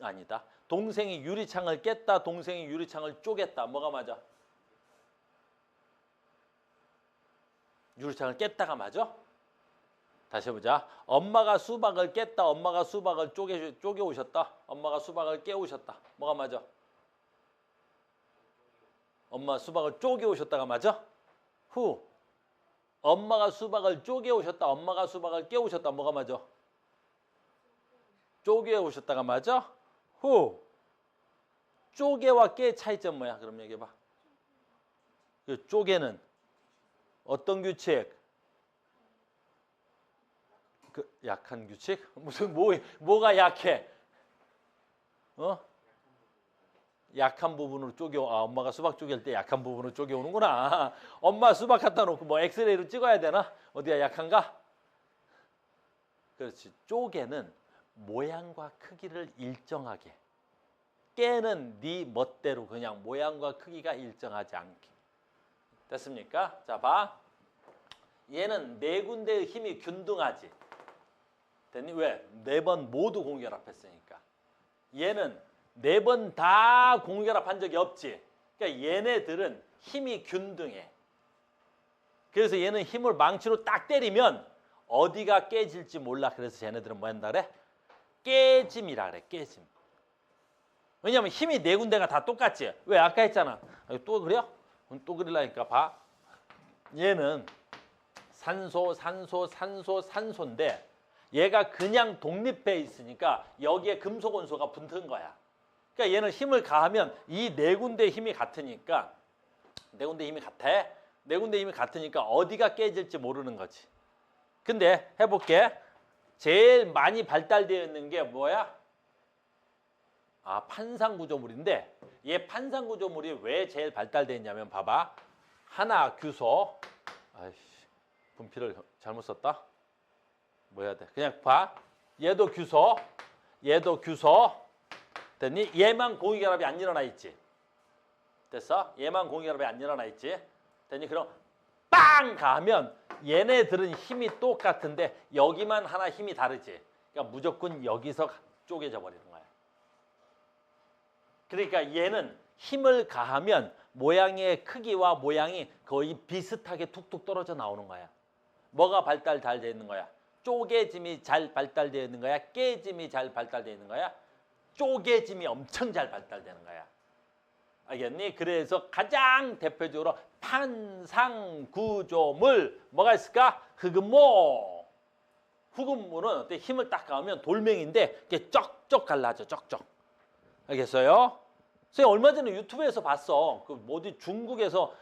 아니다. 동생이 유리창을 깼다. 동생이 유리창을 쪼갰다. 뭐가 맞아? 유리창을 깼다가 맞아? 다시 해보자. 엄마가 수박을 깼다. 엄마가 수박을 쪼개오셨다. 엄마가 수박을 깨우셨다. 뭐가 맞아? 엄마 수박을 쪼개오셨다가 맞아? 후. 엄마가 수박을 쪼개오셨다. 엄마가 수박을 깨우셨다. 뭐가 맞아? 쪼개오셨다가 맞아? 후. 쪼개와 깨 차이점 뭐야? 그럼 얘기해봐. 그 쪼개는 어떤 규칙? 그 약한 규칙? 무슨 뭐가 약해? 약한 부분으로 엄마가 수박 쪼갤 때 약한 부분으로 쪼개오는구나. 엄마 수박 갖다 놓고 뭐 엑스레이로 찍어야 되나? 어디가 약한가? 그렇지. 쪼개는 모양과 크기를 일정하게. 깨는 네 멋대로 그냥 모양과 크기가 일정하지 않게. 됐습니까? 자, 봐. 얘는 네 군데의 힘이 균등하지. 됐니? 왜? 네 번 모두 공결합했으니까. 얘는 네 번 다 공결합한 적이 없지. 그러니까 얘네들은 힘이 균등해. 그래서 얘는 힘을 망치로 딱 때리면 어디가 깨질지 몰라. 그래서 쟤네들은 뭐 한다 그래? 깨짐이라 그래. 깨짐. 왜냐면 힘이 네 군데가 다 똑같지. 왜? 아까 했잖아. 또 그래요? 또 그리려니까 봐. 얘는 산소, 산소, 산소, 산소인데 얘가 그냥 독립해 있으니까 여기에 금속 원소가 붙은 거야. 그러니까 얘는 힘을 가하면 이 네 군데 힘이 같으니까 네 군데 힘이 같아. 네 군데 힘이 같으니까 어디가 깨질지 모르는 거지. 근데 해볼게. 제일 많이 발달되어 있는 게 뭐야? 아, 판상구조물인데 얘 판상구조물이 왜 제일 발달되어 있냐면 봐봐. 하나 규소. 아이씨, 분필을 잘못 썼다. 뭐 해야 돼? 그냥 봐. 얘도 규소. 얘도 규소. 됐니? 얘만 공유결합이 안 일어나 있지. 됐어? 얘만 공유결합이 안 일어나 있지. 됐니? 그럼 빵 가면 얘네들은 힘이 똑같은데 여기만 하나 힘이 다르지. 그러니까 무조건 여기서 쪼개져 버리는 거야. 그러니까 얘는 힘을 가하면 모양의 크기와 모양이 거의 비슷하게 툭툭 떨어져 나오는 거야. 뭐가 발달 잘 되어 있는 거야? 쪼개짐이 잘 발달되어 있는 거야? 깨짐이 잘 발달되어 있는 거야? 쪼개짐이 엄청 잘 발달되는 거야. 알겠니? 그래서 가장 대표적으로 판상구조물 뭐가 있을까? 흑음모. 흑음모는 어때? 힘을 딱 가하면 돌멩이인데 이게 쩍쩍 갈라져. 쩍쩍. 알겠어요? 선생님 얼마 전에 유튜브에서 봤어. 그 어디 중국에서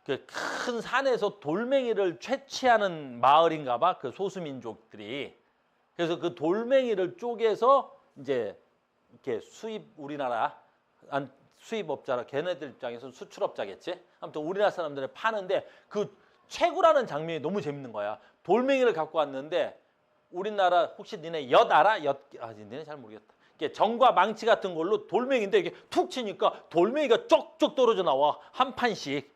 그 큰 산에서 돌멩이를 채취하는 마을인가 봐. 그 소수민족들이. 그래서 그 돌멩이를 쪼개서 이제 이렇게 우리나라 수입업자라 걔네들 입장에서는 수출업자겠지. 아무튼 우리나라 사람들이 파는데 그 채구라는 장면이 너무 재밌는 거야. 돌멩이를 갖고 왔는데 우리나라 혹시 니네 엿 알아? 니네 잘 모르겠다. 이게 정과 망치 같은 걸로 돌멩이인데 이게 툭 치니까 돌멩이가 쪽쪽 떨어져 나와. 한 판씩.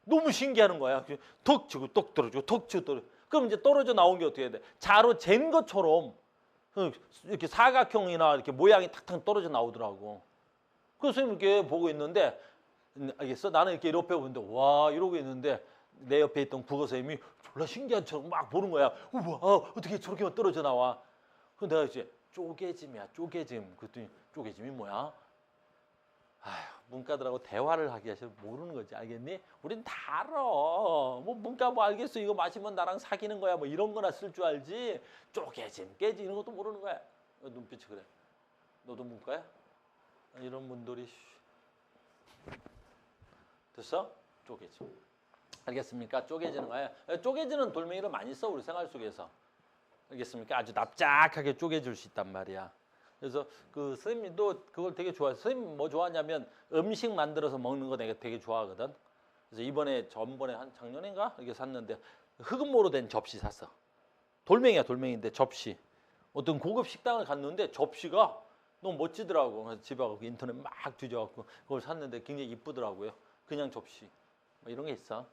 너무 신기하는 거야. 톡 치고 똑 떨어지고 톡 치고 떨어지고. 그럼 이제 떨어져 나온 게 어떻게 돼? 자로 잰 것처럼 이렇게 사각형이나 이렇게 모양이 탁탁 떨어져 나오더라고. 그래서 이렇게 보고 있는데 알겠어? 나는 이렇게 옆에 보는데 와 이러고 있는데 내 옆에 있던 국어 선생님이 졸라 신기한 척 막 보는 거야. 우와 어떻게 저렇게만 떨어져 나와? 근데 내가 이제 쪼개짐이야 쪼개짐. 그랬더니 쪼개짐이 뭐야? 아휴, 문과들하고 대화를 하기가 싫어. 모르는 거지. 알겠니? 우린 다 알아. 뭐 문과 뭐 알겠어. 이거 마시면 나랑 사귀는 거야. 뭐 이런 거나 쓸 줄 알지. 쪼개짐, 깨짐 이런 것도 모르는 거야. 눈빛이 그래. 너도 문과야? 이런 분들이. 됐어? 쪼개짐. 알겠습니까? 쪼개지는 거야. 쪼개지는 돌멩이를 많이 써. 우리 생활 속에서. 알겠습니까? 아주 납작하게 쪼개줄 수 있단 말이야. 그래서 그 선생님도 그걸 되게 좋아해요. 선생님 뭐 좋아하냐면 음식 만들어서 먹는 거 내가 되게 좋아하거든. 그래서 전번에 한 작년인가 이렇게 샀는데 흑음모로 된 접시 샀어. 돌멩이야 돌멩이인데 접시. 어떤 고급 식당을 갔는데 접시가 너무 멋지더라고. 그래서 집에 가서 인터넷 막 뒤져갖고 그걸 샀는데 굉장히 이쁘더라고요. 그냥 접시. 뭐 이런 게 있어.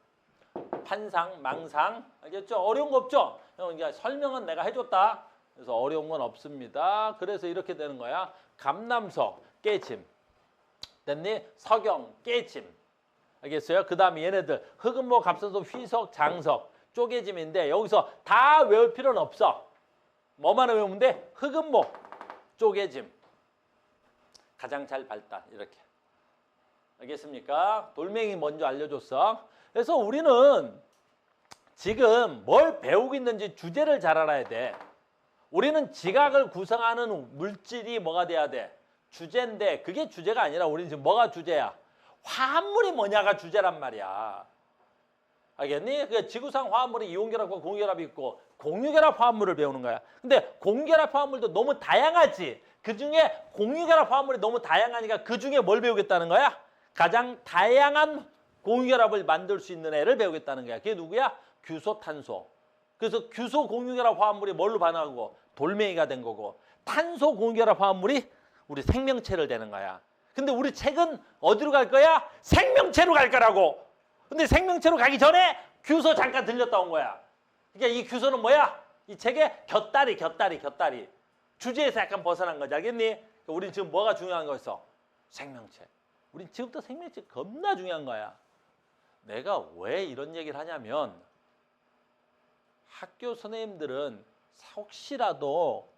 판상, 망상. 알겠죠? 어려운 거 없죠? 이제 설명은 내가 해줬다. 그래서 어려운 건 없습니다. 그래서 이렇게 되는 거야. 감남석, 깨짐. 됐니? 석영, 깨짐. 알겠어요? 그 다음에 얘네들 흑음모, 갑선소, 휘석, 장석, 쪼개짐인데 여기서 다 외울 필요는 없어. 뭐만 외우면 돼? 흑음모, 쪼개짐. 가장 잘 발달. 이렇게. 알겠습니까? 돌멩이 먼저 알려줬어. 그래서 우리는 지금 뭘 배우고 있는지 주제를 잘 알아야 돼. 우리는 지각을 구성하는 물질이 뭐가 돼야 돼? 주제인데 그게 주제가 아니라 우리는 지금 뭐가 주제야? 화합물이 뭐냐가 주제란 말이야. 알겠니? 그 지구상 화합물이 이온결합과 공유결합이 있고 공유결합 화합물을 배우는 거야. 근데 공유결합 화합물도 너무 다양하지. 그 중에 공유결합 화합물이 너무 다양하니까 그 중에 뭘 배우겠다는 거야? 가장 다양한 공유결합을 만들 수 있는 애를 배우겠다는 거야. 그게 누구야? 규소, 탄소. 그래서 규소 공유결합 화합물이 뭘로 반응하고? 돌멩이가 된 거고, 탄소 공유결합 화합물이 우리 생명체를 되는 거야. 근데 우리 책은 어디로 갈 거야? 생명체로 갈 거라고. 근데 생명체로 가기 전에 규소 잠깐 들렸다 온 거야. 그러니까 이 규소는 뭐야? 이 책의 곁다리. 주제에서 약간 벗어난 거지. 알겠니? 우린 지금 뭐가 중요한 거였어? 생명체. 우린 지금부터 생명체 겁나 중요한 거야. 내가 왜 이런 얘기를 하냐면 학교 선생님들은 혹시라도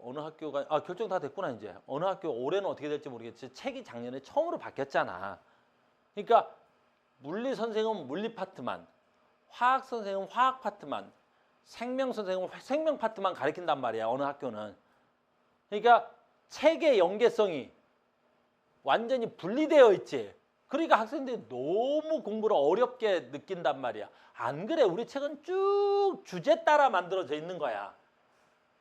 어느 학교가 결정 다 됐구나 이제. 어느 학교 올해는 어떻게 될지 모르겠지. 책이 작년에 처음으로 바뀌었잖아. 그러니까 물리 선생은 물리 파트만, 화학 선생은 화학 파트만, 생명 선생은 생명 파트만 가르친단 말이야. 어느 학교는. 그러니까 책의 연계성이 완전히 분리되어 있지. 그러니까 학생들이 너무 공부를 어렵게 느낀단 말이야. 안 그래. 우리 책은 쭉 주제 따라 만들어져 있는 거야.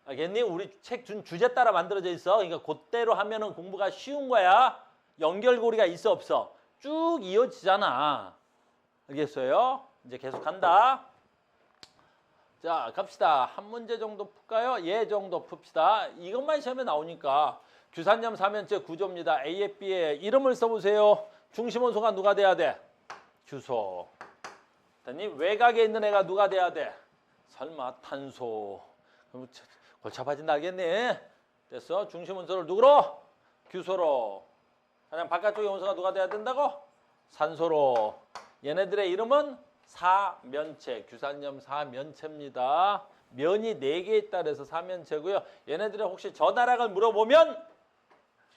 알겠니? 우리 책 주제 따라 만들어져 있어. 그러니까 그대로 하면은 공부가 쉬운 거야. 연결고리가 있어 없어? 쭉 이어지잖아. 알겠어요? 이제 계속 간다. 자, 갑시다. 한 문제 정도 풀까요? 예 정도 풉시다. 이것만 시험에 나오니까 규산염 사면체 구조입니다. A에 B에 이름을 써보세요. 중심원소가 누가 돼야 돼? 규소. 됐니? 외곽에 있는 애가 누가 돼야 돼? 설마 탄소. 골치 아파진다 알겠니? 됐어. 중심원소를 누구로? 규소로. 가장 바깥쪽의 원소가 누가 돼야 된다고? 산소로. 얘네들의 이름은 사면체. 규산염 사면체입니다. 면이 4개 있다 그래서 사면체고요. 얘네들의 혹시 전하락을 물어보면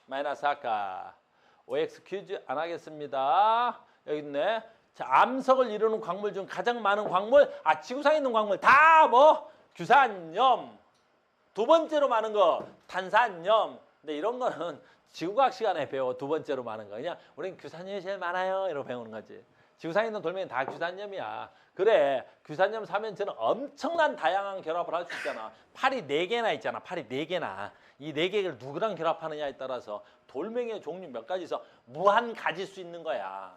마이너스 아까 OX 퀴즈 안 하겠습니다. 여기 있네. 자, 암석을 이루는 광물 중 가장 많은 광물, 지구상에 있는 광물 다 뭐? 규산염. 두 번째로 많은 거 탄산염. 근데 이런 거는 지구과학 시간에 배워. 두 번째로 많은 거. 그냥 우리는 규산염이 제일 많아요. 이러고 배우는 거지. 지구상에 있는 돌멩이는 다 규산염이야. 그래. 규산염 사면체는 엄청난 다양한 결합을 할 수 있잖아. 팔이 4개나 있잖아. 팔이 4개나. 이 4개를 누구랑 결합하느냐에 따라서 돌멩이의 종류 몇 가지 있어. 무한 가질 수 있는 거야.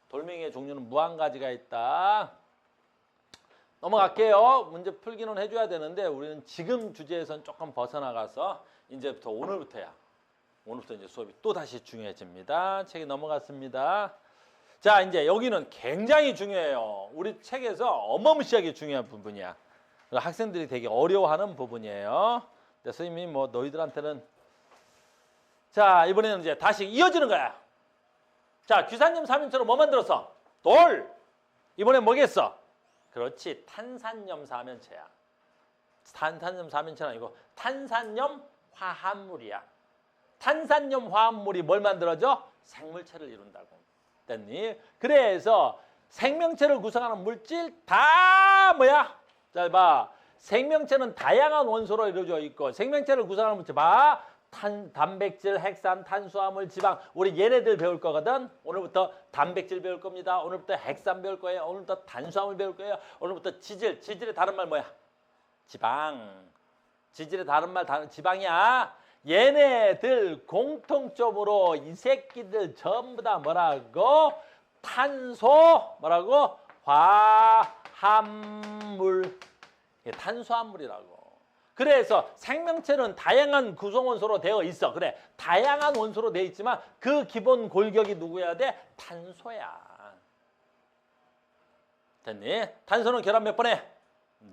돌멩이의 종류는 무한 가지가 있다. 넘어갈게요. 문제 풀기는 해줘야 되는데 우리는 지금 주제에선 조금 벗어나가서 이제부터 오늘부터야. 오늘부터 이제 수업이 또 다시 중요해집니다. 책이 넘어갔습니다. 자, 이제 여기는 굉장히 중요해요. 우리 책에서 어마무시하게 중요한 부분이야. 학생들이 되게 어려워하는 부분이에요. 근데 선생님이 뭐 너희들한테는 자, 이번에는 이제 다시 이어지는 거야. 자, 규산염 사면체로 뭐 만들었어? 돌. 이번엔 뭐겠어? 그렇지, 탄산염 사면체야. 탄산염 사면체는 아니고 탄산염 화합물이야. 탄산염 화합물이 뭘 만들어줘? 생물체를 이룬다고. 됐니? 그래서 생명체를 구성하는 물질 다 뭐야? 잘 봐. 생명체는 다양한 원소로 이루어져 있고 생명체를 구성하는 물질 봐. 단백질, 핵산, 탄수화물, 지방. 우리 얘네들 배울 거거든. 오늘부터 단백질 배울 겁니다. 오늘부터 핵산 배울 거예요. 오늘부터 탄수화물 배울 거예요. 오늘부터 지질. 지질의 다른 말 뭐야? 지방. 지질의 다른 말 지방이야. 얘네들 공통점으로 이 새끼들 전부 다 뭐라고? 탄소 뭐라고? 화합물. 탄수화물이라고. 그래서 생명체는 다양한 구성원소로 되어 있어. 그래, 다양한 원소로 되어 있지만 그 기본 골격이 누구야 돼? 탄소야. 됐니? 탄소는 결합 몇 번 해?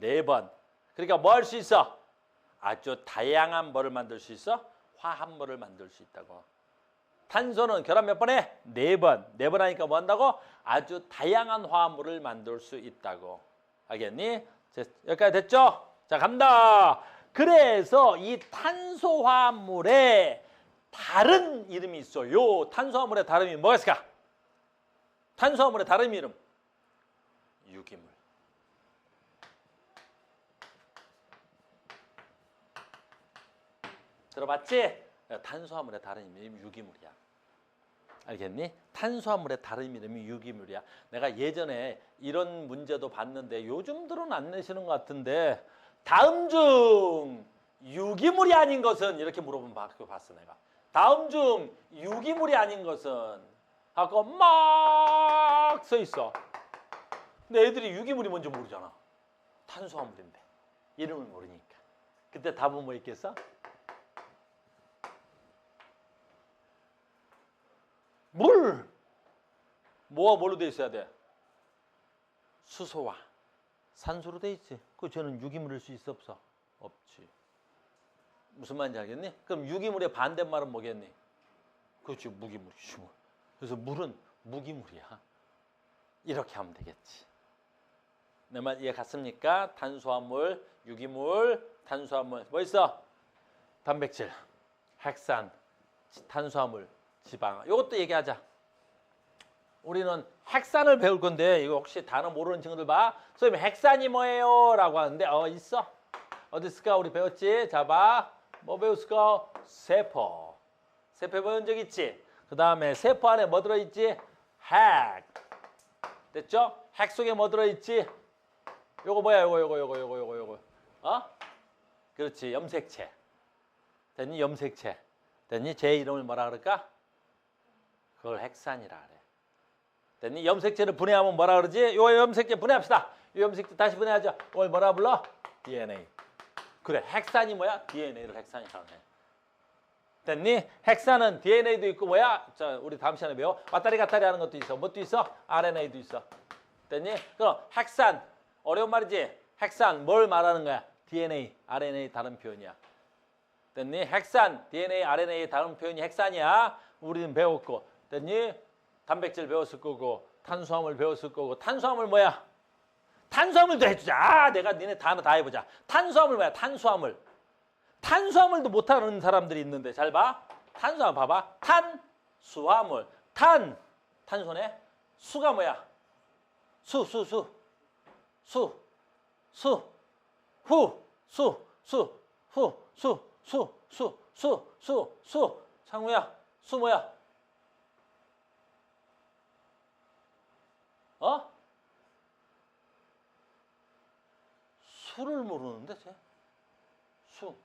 4번. 그러니까 뭐 할 수 있어? 아주 다양한 뭐를 만들 수 있어? 화합물을 만들 수 있다고. 탄소는 결합 몇 번 해? 4번. 4번 하니까 뭐 한다고? 아주 다양한 화합물을 만들 수 있다고. 알겠니? 여기까지 됐죠? 자, 간다. 그래서 이 탄소화합물에 다른 이름이 있어요. 탄소화물의 다른 이름 뭐가 있을까? 탄소화물의 다른 이름 유기물. 들어봤지? 탄수화물의 다른 이름이 유기물이야. 알겠니? 탄수화물의 다른 이름이 유기물이야. 내가 예전에 이런 문제도 봤는데 요즘들은 안 내시는 것 같은데 다음 중 유기물이 아닌 것은 이렇게 물어보면 봤어 내가. 다음 중 유기물이 아닌 것은 하고 막 써 있어. 근데 애들이 유기물이 뭔지 모르잖아. 탄수화물인데 이름을 모르니까. 그때 답은 뭐 있겠어? 물! 뭐와 뭘로 돼 있어야 돼? 수소와 산소로 돼 있지. 그 저는 유기물일 수 있어 없어? 없지. 무슨 말인지 알겠니? 그럼 유기물의 반대말은 뭐겠니? 그렇지, 무기물이지. 그래서 물은 무기물이야. 이렇게 하면 되겠지. 내 말 이해 갔습니까? 탄수화물, 유기물, 탄수화물 뭐 있어? 단백질, 핵산, 탄수화물, 지방. 이것도 얘기하자. 우리는 핵산을 배울 건데 이거 혹시 단어 모르는 친구들 봐. 선생님 핵산이 뭐예요? 라고 하는데 있어. 어디 있을까? 우리 배웠지? 자 봐. 뭐 배웠을까? 세포. 세포 배운 적 있지? 그 다음에 세포 안에 뭐 들어있지? 핵. 됐죠? 핵 속에 뭐 들어있지? 요거 뭐야? 요거. 그렇지. 염색체. 됐니? 염색체. 됐니? 제 이름을 뭐라 그럴까? 그걸 핵산이라 그래. 됐니? 염색체를 분해하면 뭐라 그러지? 요 염색체 분해합시다. 요 염색체 다시 분해하자. 이걸 뭐라 불러? DNA. 그래, 핵산이 뭐야? DNA를 핵산이라고 해. 됐니? 핵산은 DNA도 있고 뭐야? 자, 우리 다음 시간에 배워. 왔다리 갔다리 하는 것도 있어. 뭣도 있어? RNA도 있어. 됐니? 그럼 핵산 어려운 말이지? 핵산 뭘 말하는 거야? DNA, RNA 다른 표현이야. 됐니? 핵산, DNA, RNA 다른 표현이 핵산이야. 우리는 배웠고. 됐니? 단백질 배웠을 거고 탄수화물 배웠을 거고. 탄수화물 뭐야? 탄수화물도 해주자. 내가 니네 단어 다 해보자. 탄수화물 뭐야? 탄수화물. 탄수화물도 못하는 사람들이 있는데 잘 봐. 탄수화물 봐봐. 탄수화물. 탄소네. 수가 뭐야? 수. 창우야. 수 뭐야? 수를 모르는데 쟤. 수.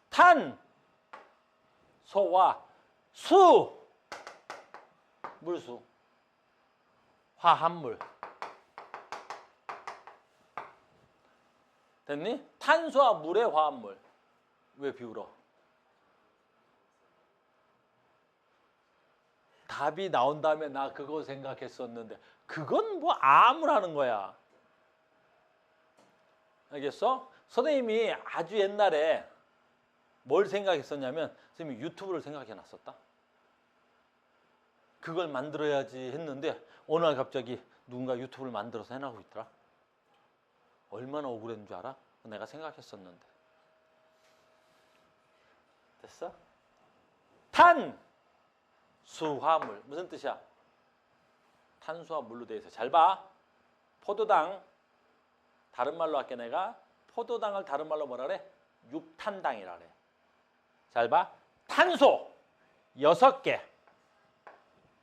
탄. 소와 수. 물수. 화합물. 됐니? 탄소와 물의 화합물. 왜 비울어? 답이 나온 다음에 나 그거 생각했었는데 그건 뭐 아무라는 거야. 알겠어? 선생님이 아주 옛날에 뭘 생각했었냐면 선생님이 유튜브를 생각해 놨었다. 그걸 만들어야지 했는데 어느 날 갑자기 누군가 유튜브를 만들어서 해나가고 있더라. 얼마나 억울했는 줄 알아? 내가 생각했었는데. 됐어? 탄수화물 무슨 뜻이야? 탄수와 물로 되어 있어. 잘 봐. 포도당 다른 말로 할게 내가. 포도당을 다른 말로 뭐라 그래? 육탄당이라 그래. 잘 봐. 탄소 6개.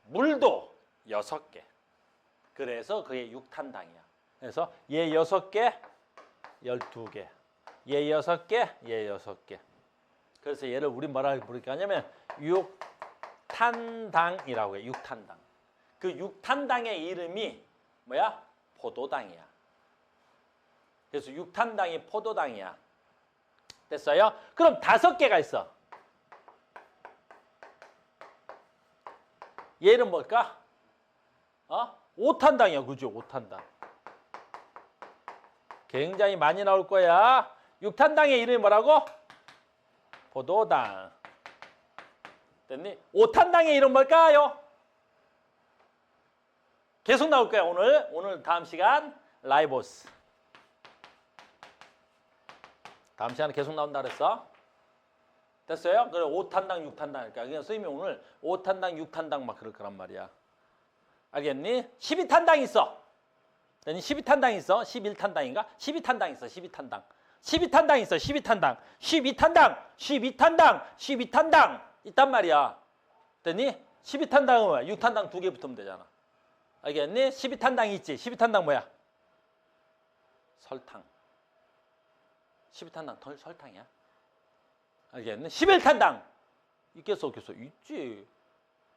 물도 6개. 그래서 그게 육탄당이야. 그래서 얘 6개, 12개. 얘 6개, 얘 6개. 그래서 얘를 우리 뭐라 부를까 하냐면 육탄당이라고 해. 육탄당. 그 육탄당의 이름이 뭐야? 포도당이야. 그래서 육탄당이 포도당이야. 됐어요? 그럼 5개가 있어. 얘는 뭘까? 5탄당이야. 그죠? 5탄당. 굉장히 많이 나올 거야. 6탄당의 이름이 뭐라고? 포도당. 됐니? 5탄당의 이름 뭘까요? 계속 나올 거야. 오늘 다음 시간 라이보스. 다음 시간에 계속 나온다 그랬어. 됐어요? 그래 5탄당 6탄당 그러니까 그냥 선생님이 오늘 5탄당 6탄당 막 그럴 거란 말이야. 알겠니? 12탄당 있어. 12탄당 있어. 11탄당인가? 12탄당 있어. 12탄당. 12탄당 있어. 12탄당. 12탄당. 12탄당. 12탄당. 있단 말이야. 됐니? 12탄당은 뭐야? 6탄당 2개 붙으면 되잖아. 알겠니? 12탄당이 있지. 12탄당 뭐야? 설탕. 12탄당 설탕이야. 알겠니? 11탄당 있겠어 없겠어? 있지.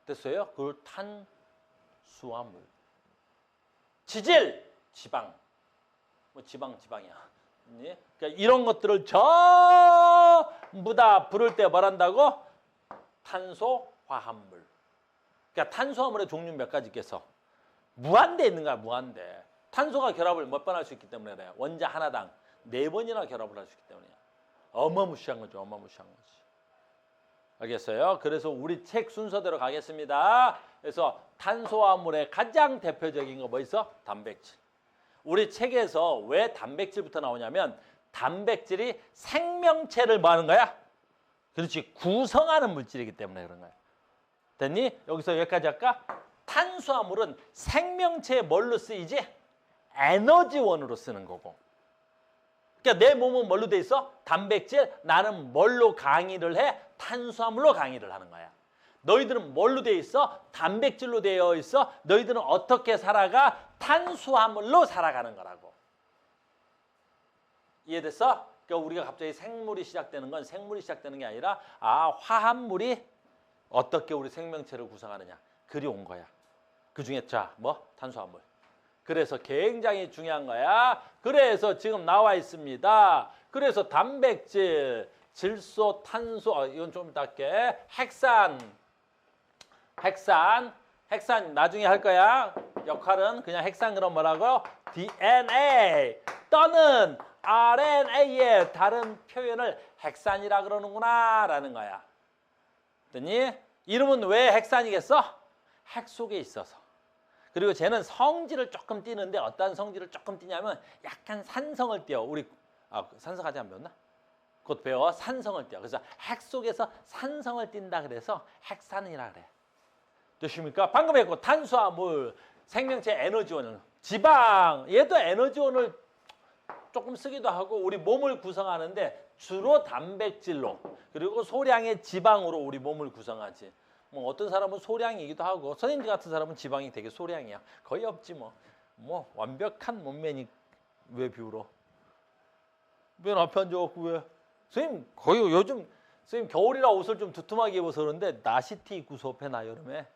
됐어요? 그걸 탄수화물. 지질, 지방. 뭐 지방이야. 그러니까 이런 것들을 전부 다 부를 때 말한다고? 탄소, 화합물. 그러니까 탄수화물의 종류 몇 가지 있겠어? 무한대 있는 거야, 무한대. 탄소가 결합을 몇 번 할 수 있기 때문에 그래. 원자 하나당 4번이나 결합을 할 수 있기 때문이야. 어마무시한 거죠, 어마무시한 거지. 알겠어요? 그래서 우리 책 순서대로 가겠습니다. 그래서 탄수화물의 가장 대표적인 거 뭐 있어? 단백질. 우리 책에서 왜 단백질부터 나오냐면 단백질이 생명체를 뭐 하는 거야? 그렇지, 구성하는 물질이기 때문에 그런 거야. 됐니? 여기서 여기까지 할까? 탄수화물은 생명체에 뭘로 쓰이지? 에너지원으로 쓰는 거고. 그러니까 내 몸은 뭘로 돼 있어? 단백질. 나는 뭘로 강의를 해? 탄수화물로 강의를 하는 거야. 너희들은 뭘로 돼 있어? 단백질로 되어 있어. 너희들은 어떻게 살아가? 탄수화물로 살아가는 거라고. 이해됐어? 그러니까 우리가 갑자기 생물이 시작되는 건 생물이 시작되는 게 아니라 화합물이 어떻게 우리 생명체를 구성하느냐. 그리 온 거야. 그중에 탄수화물. 그래서 굉장히 중요한 거야. 그래서 지금 나와 있습니다. 그래서 단백질, 질소, 탄소, 이건 좀 이따 할게. 핵산 나중에 할 거야. 역할은 그냥 핵산 그럼 뭐라고? DNA 또는 RNA의 다른 표현을 핵산이라 그러는구나 라는 거야. 됐니? 이름은 왜 핵산이겠어? 핵 속에 있어서. 그리고 쟤는 성질을 조금 띠는데 어떤 성질을 조금 띠냐면 약간 산성을 띠어. 우리 산성 아직 안 배웠나? 곧 배워. 산성을 띠어. 그래서 핵 속에서 산성을 띈다 그래서 핵산이라 그래. 되십니까? 방금 했고 탄수화물, 생명체 에너지원을, 지방, 얘도 에너지원을 조금 쓰기도 하고 우리 몸을 구성하는데 주로 단백질로 그리고 소량의 지방으로 우리 몸을 구성하지. 뭐 어떤 사람은 소량이기도 하고 선생님 같은 사람은 지방이 되게 소량이야. 거의 없지 뭐. 뭐 완벽한 몸매니 왜 비울어? 맨 앞에 앉아갖고 왜? 선생님 거의 요즘 선생님 겨울이라 옷을 좀 두툼하게 입어서 그런데 나시티 입고 수업해 나 여름에.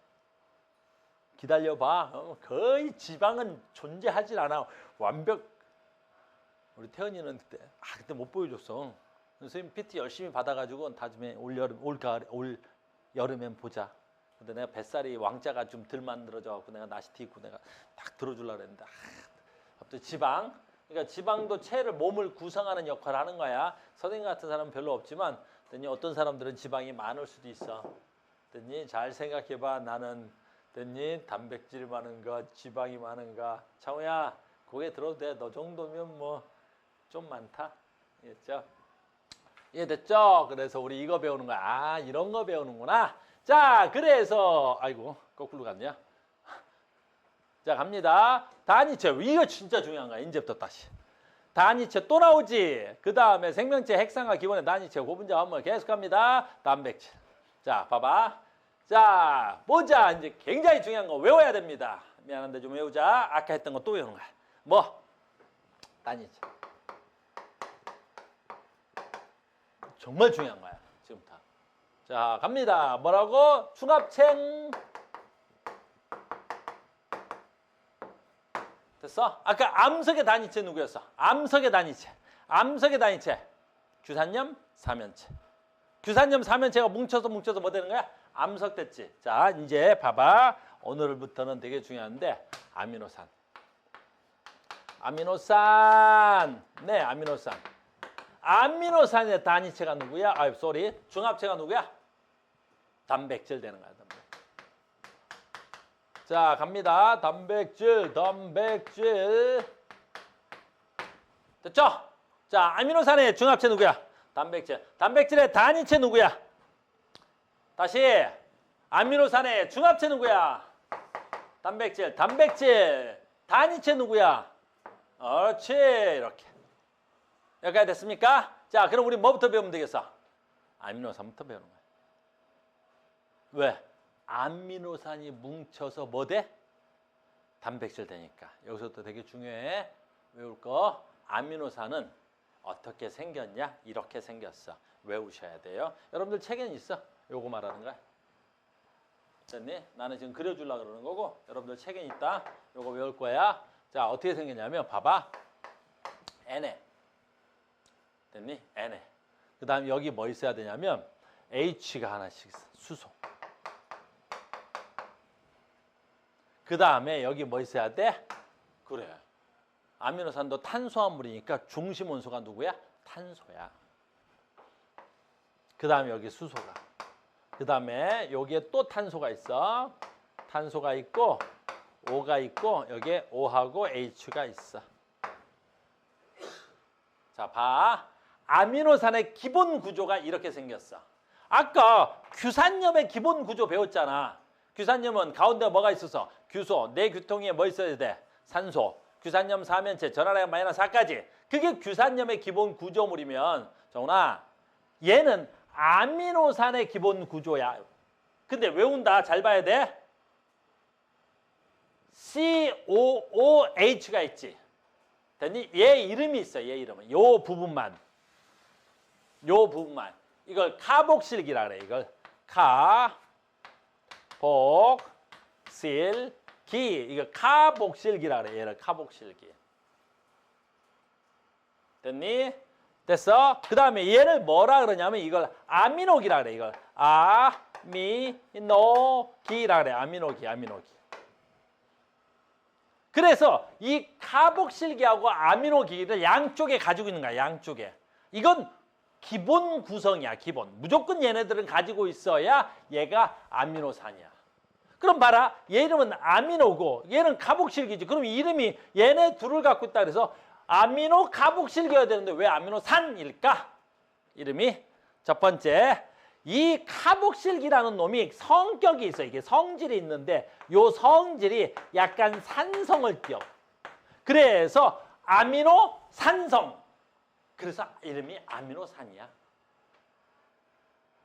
기다려봐. 거의 지방은 존재하질 않아. 완벽. 우리 태연이는 그때 못 보여줬어. 선생님 PT 열심히 받아가지고 다음에 올 여름엔 보자. 근데 내가 뱃살이 왕자가 좀 덜 만들어져갖고 내가 나시티 입고 내가 딱 들어주려고 그랬는데 갑자기 지방. 그러니까 지방도 체를 몸을 구성하는 역할을 하는 거야. 선생님 같은 사람은 별로 없지만 어떤 사람들은 지방이 많을 수도 있어. 잘 생각해봐. 나는 단백질이 많은가 지방이 많은가. 창호야 고개 들어도 돼. 너 정도면 뭐 좀 많다. 이해했죠? 이해됐죠? 그래서 우리 이거 배우는 거야. 이런 거 배우는구나. 자, 그래서 아이고 거꾸로 갔냐? 자, 갑니다. 단위체. 이거 진짜 중요한 거야. 이제부터 다시. 단위체 또 나오지. 그 다음에 생명체 핵산과 기본의 단위체 고분자 한번 계속 갑니다. 단백질. 자, 봐봐. 자, 보자. 이제 굉장히 중요한 거 외워야 됩니다. 미안한데 좀 외우자. 아까 했던 거 또 외우는 거야. 뭐? 단위체. 정말 중요한 거야. 지금부터. 자, 갑니다. 뭐라고? 중합체. 됐어? 아까 암석의 단위체 누구였어? 암석의 단위체. 암석의 단위체. 규산염, 사면체. 규산염, 사면체가 뭉쳐서 뭐 되는 거야? 암석 됐지. 자, 이제 봐봐. 오늘부터는 되게 중요한데 아미노산. 아미노산. 네, 아미노산. 아미노산의 단위체가 누구야? 중합체가 누구야? 단백질 되는 거야. 단백질. 자, 갑니다. 단백질. 됐죠? 자, 아미노산의 중합체 누구야? 단백질. 단백질의 단위체 누구야? 다시. 아미노산의 중합체 누구야? 단백질. 단위체 누구야? 그렇지. 이렇게. 여기까지 됐습니까? 자, 그럼 우리 뭐부터 배우면 되겠어? 아미노산부터 배우는 거야. 왜? 아미노산이 뭉쳐서 뭐 돼? 단백질 되니까. 여기서부터 되게 중요해. 외울 거. 아미노산은 어떻게 생겼냐? 이렇게 생겼어. 외우셔야 돼요. 여러분들 책에는 있어. 요거 말하는 거야. 됐니? 나는 지금 그려주려고 그러는 거고 여러분들 책에 있다. 요거 외울 거야. 자, 어떻게 생겼냐면 봐봐. Na. 됐니? Na. 그 다음에 여기 뭐 있어야 되냐면 H가 하나씩 있어. 수소. 그 다음에 여기 뭐 있어야 돼? 그래. 아미노산도 탄수화물이니까 중심 원소가 누구야? 탄소야. 그 다음에 여기 수소가. 그 다음에 여기에 또 탄소가 있어. 탄소가 있고 O가 있고 여기에 O하고 H가 있어. 자, 봐. 아미노산의 기본 구조가 이렇게 생겼어. 아까 규산염의 기본 구조 배웠잖아. 규산염은 가운데 뭐가 있어서? 규소, 내 규통에 뭐 있어야 돼? 산소. 규산염 4면체, 전하량 마이너스 4까지. 그게 규산염의 기본 구조물이면 정훈아, 얘는 아미노산의 기본 구조야. 근데 외운다. 잘 봐야 돼. COOH가 있지. 됐니? 얘 이름이 있어. 얘 이름은. 요 부분만. 요 부분만. 이걸 카복실기라 그래. 이걸 카복실기. 이거 카복실기라 그래. 얘를 카복실기. 됐니? 됐어? 그 다음에 얘를 뭐라 그러냐면 이걸 아미노기라 그래. 이걸 아미노기라 그래. 아미노기. 그래서 이 카복실기하고 아미노기를 양쪽에 가지고 있는 거야. 양쪽에. 이건 기본 구성이야. 기본. 무조건 얘네들은 가지고 있어야 얘가 아미노산이야. 그럼 봐라. 얘 이름은 아미노고 얘는 카복실기지. 그럼 이름이 얘네 둘을 갖고 있다 그래서 아미노 카복실기여야 되는데 왜 아미노산일까? 이름이 첫 번째. 이 카복실기라는 놈이 성격이 있어. 이게 성질이 있는데 요 성질이 약간 산성을 띄어. 그래서 아미노산성. 그래서 이름이 아미노산이야.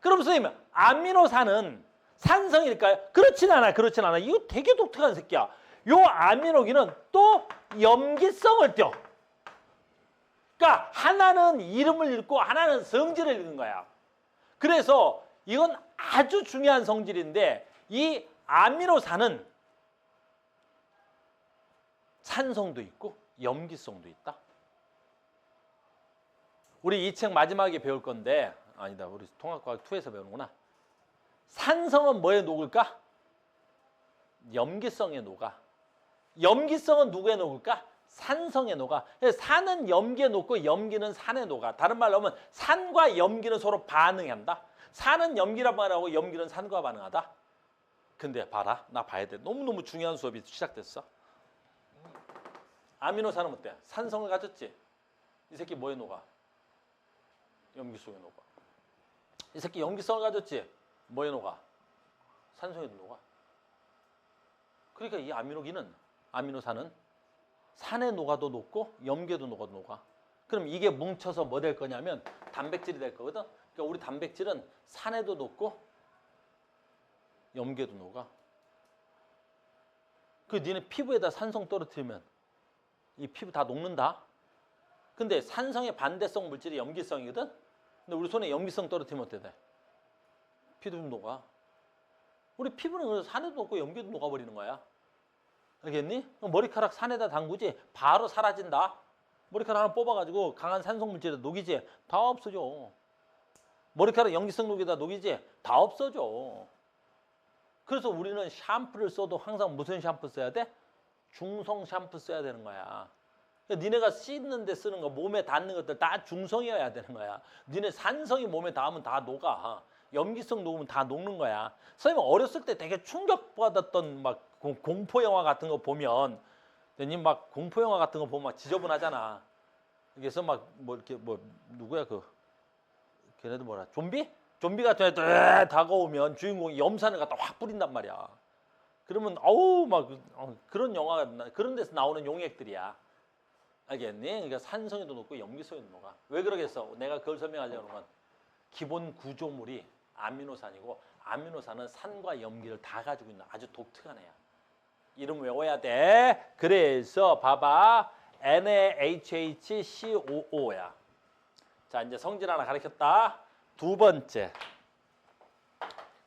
그럼 선생님, 아미노산은 산성일까요? 그렇진 않아. 이거 되게 독특한 새끼야. 요 아미노기는 또 염기성을 띄어. 그러니까 하나는 이름을 읽고 하나는 성질을 읽는 거야. 그래서 이건 아주 중요한 성질인데 이 아미노산은 산성도 있고 염기성도 있다. 우리 이 책 마지막에 배울 건데 아니다. 우리 통합과학 2에서 배우는구나. 산성은 뭐에 녹을까? 염기성에 녹아. 염기성은 누구에 녹을까? 산성에 녹아. 산은 염기에 녹고 염기는 산에 녹아. 다른 말로 하면 산과 염기는 서로 반응한다. 산은 염기랑 반응하고 염기는 산과 반응하다. 근데 봐라. 나 봐야 돼. 너무너무 중요한 수업이 시작됐어. 아미노산은 어때? 산성을 가졌지? 이 새끼 뭐에 녹아? 염기 속에 녹아. 이 새끼 염기성을 가졌지? 뭐에 녹아? 산성에도 녹아. 그러니까 이 아미노산은 산에 녹아도 녹고 염기에도 녹아도 녹아. 그럼 이게 뭉쳐서 뭐 될 거냐면 단백질이 될 거거든. 그러니까 우리 단백질은 산에도 녹고 염기에도 녹아. 그 니네 피부에다 산성 떨어뜨리면 이 피부 다 녹는다. 근데 산성의 반대성 물질이 염기성이거든. 근데 우리 손에 염기성 떨어뜨리면 어때 돼? 피도 좀 녹아. 우리 피부는 산에도 녹고 염기에도 녹아버리는 거야. 알겠니? 머리카락 산에다 담그지 바로 사라진다. 머리카락 하나 뽑아가지고 강한 산성 물질에 녹이지 다 없어져. 머리카락 염기성 녹이다 녹이지 다 없어져. 그래서 우리는 샴푸를 써도 항상 무슨 샴푸 써야 돼? 중성 샴푸 써야 되는 거야. 니네가 씻는 데 쓰는 거 몸에 닿는 것들 다 중성이어야 되는 거야. 니네 산성이 몸에 닿으면 다 녹아. 염기성 녹으면 다 녹는 거야. 선생님 어렸을 때 되게 충격받았던 막 공포 영화 같은 거 보면 님 막 공포 영화 같은 거 보면 막 지저분하잖아. 그래서 막 뭐 이렇게 뭐 누구야 걔네들 뭐라 좀비? 좀비 같은 애들 다가오면 주인공이 염산을 갖다 확 뿌린단 말이야. 그러면 어우 막 그런 영화가 그런 데서 나오는 용액들이야. 알겠니? 그러니까 산성에도 녹고 염기성에도 녹아. 왜 그러겠어? 내가 그걸 설명하려는 건 기본 구조물이 아미노산이고 아미노산은 산과 염기를 다 가지고 있는 아주 독특한 애야. 이름 외워야 돼. 그래서 봐봐. NaHHCOO야. 자, 이제 성질 하나 가르쳤다. 두 번째.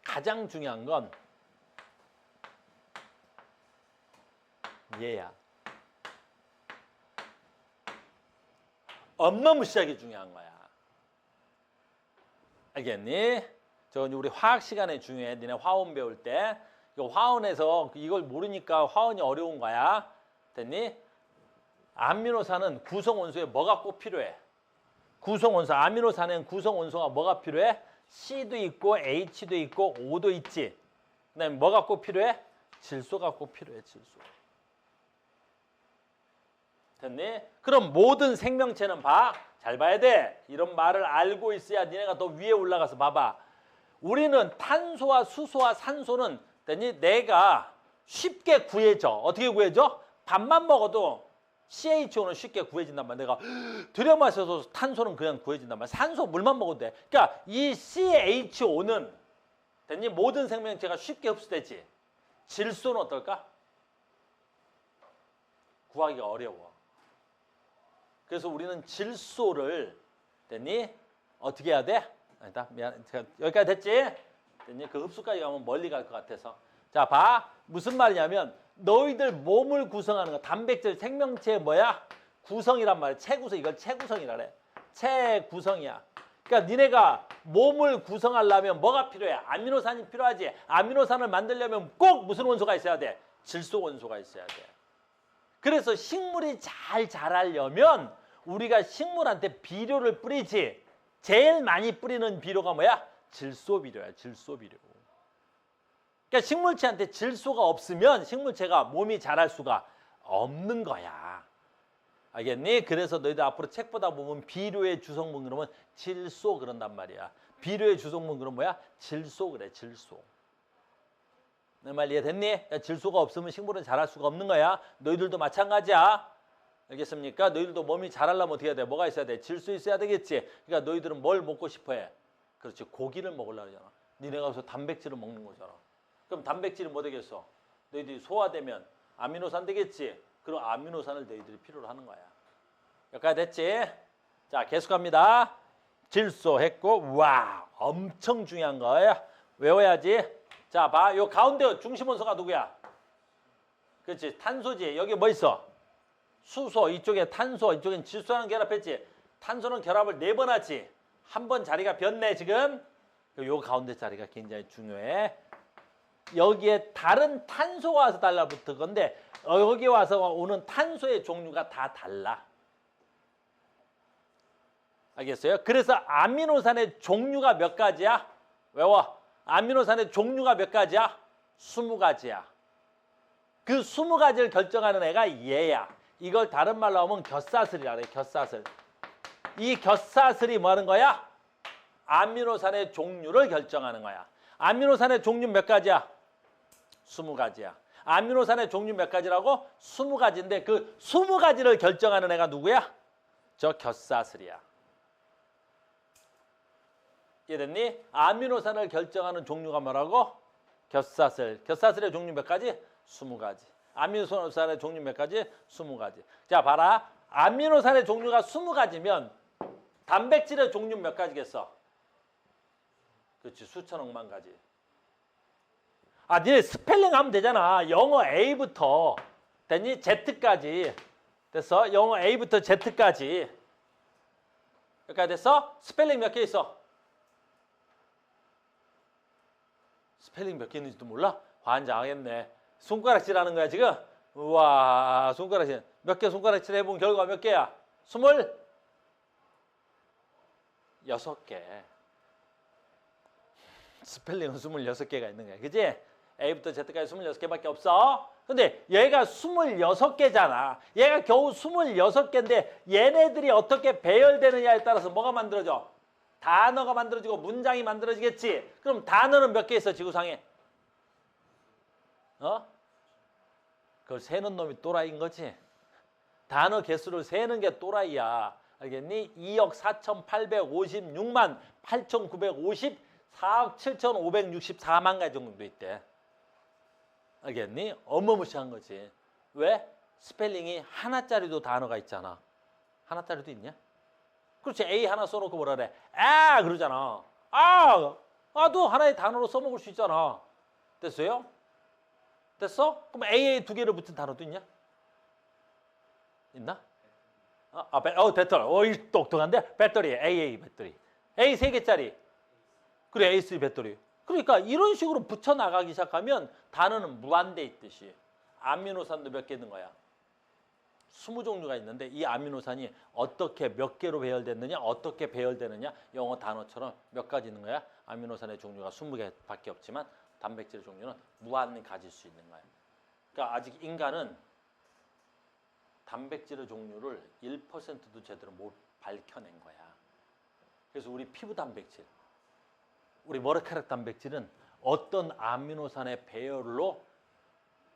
가장 중요한 건 얘야. 엄마무시하게 중요한 거야. 알겠니? 저 우리 화학 시간에 중요해. 니네 화원 배울 때. 이거 화원에서 이걸 모르니까 화원이 어려운 거야. 됐니? 아미노산은 구성원소에 뭐가 꼭 필요해? 구성원소, 아미노산엔 구성원소가 뭐가 필요해? C도 있고 H도 있고 O도 있지. 그다음에 뭐가 꼭 필요해? 질소가 꼭 필요해. 질소. 됐니? 그럼 모든 생명체는 봐. 잘 봐야 돼. 이런 말을 알고 있어야 니네가 더 위에 올라가서 봐봐. 우리는 탄소와 수소와 산소는 됐니? 내가 쉽게 구해져. 어떻게 구해져? 밥만 먹어도 CHO는 쉽게 구해진단 말이야. 내가 들여 마셔서 탄소는 그냥 구해진단 말이야. 산소 물만 먹어도 돼. 그러니까 이 CHO는 됐니? 모든 생명체가 쉽게 흡수되지. 질소는 어떨까? 구하기가 어려워. 그래서 우리는 질소를 됐니? 어떻게 해야 돼? 아니다. 미안. 제가 여기까지 됐지? 됐니? 그 흡수까지 가면 멀리 갈 것 같아서. 자, 봐. 무슨 말이냐면 너희들 몸을 구성하는 거 단백질 생명체의 뭐야? 구성이란 말이야. 체구성. 이걸 체구성이라 그래. 체구성이야. 그러니까 니네가 몸을 구성하려면 뭐가 필요해? 아미노산이 필요하지. 아미노산을 만들려면 꼭 무슨 원소가 있어야 돼? 질소 원소가 있어야 돼. 그래서 식물이 잘 자라려면 우리가 식물한테 비료를 뿌리지. 제일 많이 뿌리는 비료가 뭐야? 질소 비료야. 질소 비료. 그러니까 식물체한테 질소가 없으면 식물체가 몸이 자랄 수가 없는 거야. 알겠니? 그래서 너희들 앞으로 책 보다 보면 비료의 주성분 그러면 질소 그런단 말이야. 비료의 주성분 그러면 뭐야? 질소 그래. 질소. 내 말 이해됐니? 질소가 없으면 식물은 자랄 수가 없는 거야. 너희들도 마찬가지야. 알겠습니까? 너희들도 몸이 자라려면 어떻게 해야 돼? 뭐가 있어야 돼? 질소 있어야 되겠지. 그러니까 너희들은 뭘 먹고 싶어 해? 그렇지. 고기를 먹으려고 하잖아. 니네가 가서 단백질을 먹는 거잖아. 그럼 단백질이 뭐 되겠어? 너희들이 소화되면 아미노산 되겠지. 그럼 아미노산을 너희들이 필요로 하는 거야. 여기까지 됐지? 자, 계속합니다. 질소 했고, 와, 엄청 중요한 거야. 외워야지. 자, 봐. 요 가운데 중심 원소가 누구야? 그렇지. 탄소지. 여기 뭐 있어? 수소. 이쪽에 탄소. 이쪽엔 질소랑 결합했지. 탄소는 결합을 4번 하지. 한 번 자리가 변네 지금. 요 가운데 자리가 굉장히 중요해. 여기에 다른 탄소가 와서 달라붙을 건데 여기 와서 오는 탄소의 종류가 다 달라. 알겠어요? 그래서 아미노산의 종류가 몇 가지야? 외워. 아미노산의 종류가 몇 가지야? 20가지야. 그 20가지를 결정하는 애가 얘야. 이걸 다른 말로 하면 곁사슬이라 그래. 곁사슬. 이 곁사슬이 뭐 하는 거야? 아미노산의 종류를 결정하는 거야. 아미노산의 종류 몇 가지야? 20가지야. 아미노산의 종류 몇 가지라고? 20가지인데 그 20가지를 결정하는 애가 누구야? 저 곁사슬이야. 이해됐니? 아미노산을 결정하는 종류가 뭐라고? 곁사슬. 곁사슬의 종류 몇 가지? 20가지. 아미노산의 종류 몇 가지? 20가지. 자, 봐라. 아미노산의 종류가 20가지면 단백질의 종류 몇 가지겠어? 그렇지. 수천억만 가지. 아, 니네 스펠링 하면 되잖아. 영어 A부터 됐니? Z까지. 됐어? 영어 A부터 Z까지. 여기까지 됐어? 스펠링 몇 개 있어? 스펠링 몇 개 있는지도 몰라? 환장하겠네. 손가락질 하는 거야 지금? 우와, 손가락질. 몇 개 손가락질 해본 결과가 몇 개야? 26개. 스펠링은 26개가 있는 거야. 그지? A부터 Z까지 26개밖에 없어. 근데 얘가 26개잖아. 얘가 겨우 26개인데 얘네들이 어떻게 배열되느냐에 따라서 뭐가 만들어져? 단어가 만들어지고 문장이 만들어지겠지. 그럼 단어는 몇 개 있어 지구상에? 그걸 세는 놈이 또라이인 거지. 단어 개수를 세는 게 또라이야. 알겠니? 2억 4,856만 8,950 4억 7,564만 가지 정도 있대. 알겠니? 어마무시한 거지. 왜? 스펠링이 하나짜리도 단어가 있잖아. 하나짜리도 있냐? 그렇지. A 하나 써놓고 뭐라 그래? 아 그러잖아. 아도 하나의 단어로 써먹을 수 있잖아. 됐어요? 됐어? 그럼 AA 두 개를 붙인 단어도 있냐? 있나? 배터리. 똑똑한데? 배터리. AA 배터리. A 세 개짜리. 그래, A3 배터리. 그러니까 이런 식으로 붙여 나가기 시작하면 단어는 무한대 있듯이. 아미노산도 몇 개 있는 거야? 20종류가 있는데 이 아미노산이 어떻게 몇 개로 배열됐느냐, 어떻게 배열되느냐, 영어 단어처럼 몇 가지 있는 거야. 아미노산의 종류가 20개밖에 없지만 단백질의 종류는 무한히 가질 수 있는 거야. 그러니까 아직 인간은 단백질의 종류를 1%도 제대로 못 밝혀낸 거야. 그래서 우리 피부 단백질, 우리 머리카락 단백질은 어떤 아미노산의 배열로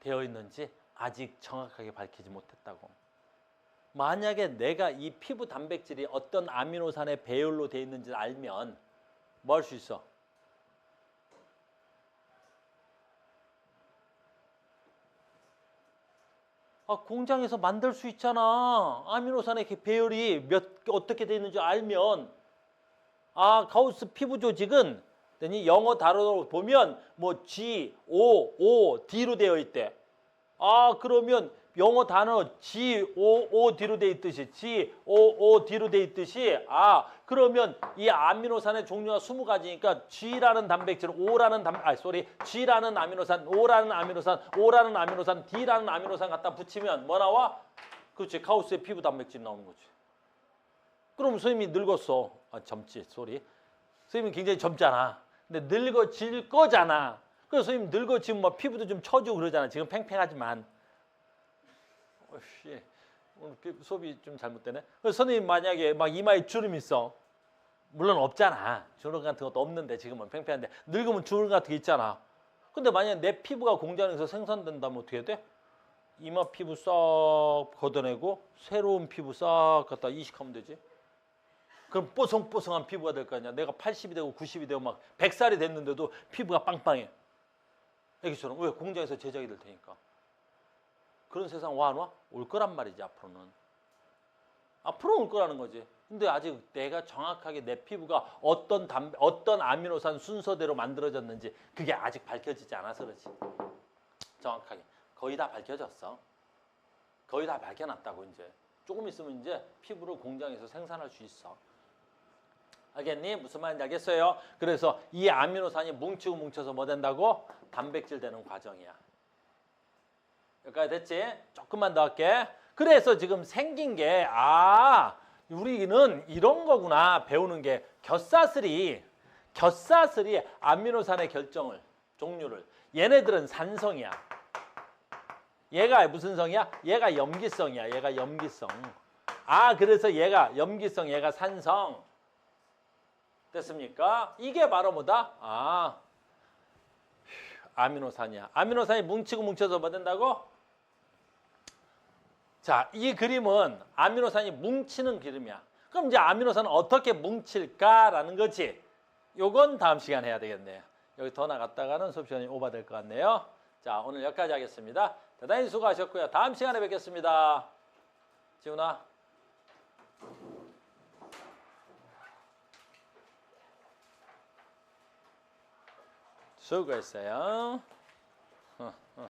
되어 있는지 아직 정확하게 밝히지 못했다고. 만약에 내가 이 피부 단백질이 어떤 아미노산의 배열로 되어 있는지 알면 뭐 할 수 있어? 공장에서 만들 수 있잖아. 아미노산의 배열이 어떻게 되어 있는지 알면. 가우스 피부 조직은 영어 단어로 보면 뭐 G, O, D로 되어 있대. 그러면 영어 단어 G, O, D로 되어 있듯이 D로 되어 있듯이 그러면 이 아미노산의 종류가 20가지니까 G라는 단백질, G라는 아미노산, O라는 아미노산, O라는 아미노산, D라는 아미노산 갖다 붙이면 뭐 나와? 그렇지. 카우스의 피부 단백질 나오는 거지. 그럼 선생님이 늙었어. 젊지. 선생님이 굉장히 젊잖아. 근데 늙어질 거잖아. 그래서 선생님 늙어지면 뭐 피부도 좀 처지고 그러잖아. 지금 팽팽하지만. 오늘 수업이 좀 잘못되네. 그래서 선생님 만약에 막 이마에 주름 있어. 물론 없잖아. 주름 같은 것도 없는데 지금은 팽팽한데 늙으면 주름 같은 게 있잖아. 근데 만약에 내 피부가 공장에서 생산된다면 어떻게 돼? 이마 피부 싹 걷어내고 새로운 피부 싹 갖다 이식하면 되지. 그럼 뽀송뽀송한 피부가 될 거 아니야. 내가 80이 되고 90이 되고 막 100살이 됐는데도 피부가 빵빵해. 애기처럼. 왜? 공장에서 제작이 될 테니까. 그런 세상 와 안 와? 올 거란 말이지 앞으로는. 앞으로 올 거라는 거지. 근데 아직 내가 정확하게 내 피부가 어떤 아미노산 순서대로 만들어졌는지 그게 아직 밝혀지지 않아서 그렇지. 정확하게. 거의 다 밝혀졌어. 거의 다 밝혀놨다고 이제. 조금 있으면 이제 피부를 공장에서 생산할 수 있어. 알겠니? 무슨 말인지 알겠어요? 그래서 이 아미노산이 뭉치고 뭉쳐서 뭐 된다고? 단백질 되는 과정이야. 여기까지 됐지? 조금만 더 할게. 그래서 지금 생긴 게 우리는 이런 거구나. 배우는 게 겹사슬이 아미노산의 종류를 얘네들은 산성이야. 얘가 무슨 성이야? 얘가 염기성이야. 얘가 염기성. 그래서 얘가 염기성, 얘가 산성. 됐습니까? 이게 바로 뭐다? 아미노산이야. 아미노산이 뭉치고 뭉쳐서 뭐 된다고? 자, 이 그림은 아미노산이 뭉치는 그림이야. 그럼 이제 아미노산은 어떻게 뭉칠까라는 거지. 요건 다음 시간에 해야 되겠네요. 여기 더 나갔다가는 수업 시간이 오버될 것 같네요. 자, 오늘 여기까지 하겠습니다. 대단히 수고하셨고요. 다음 시간에 뵙겠습니다. 지훈아. 수고했어요.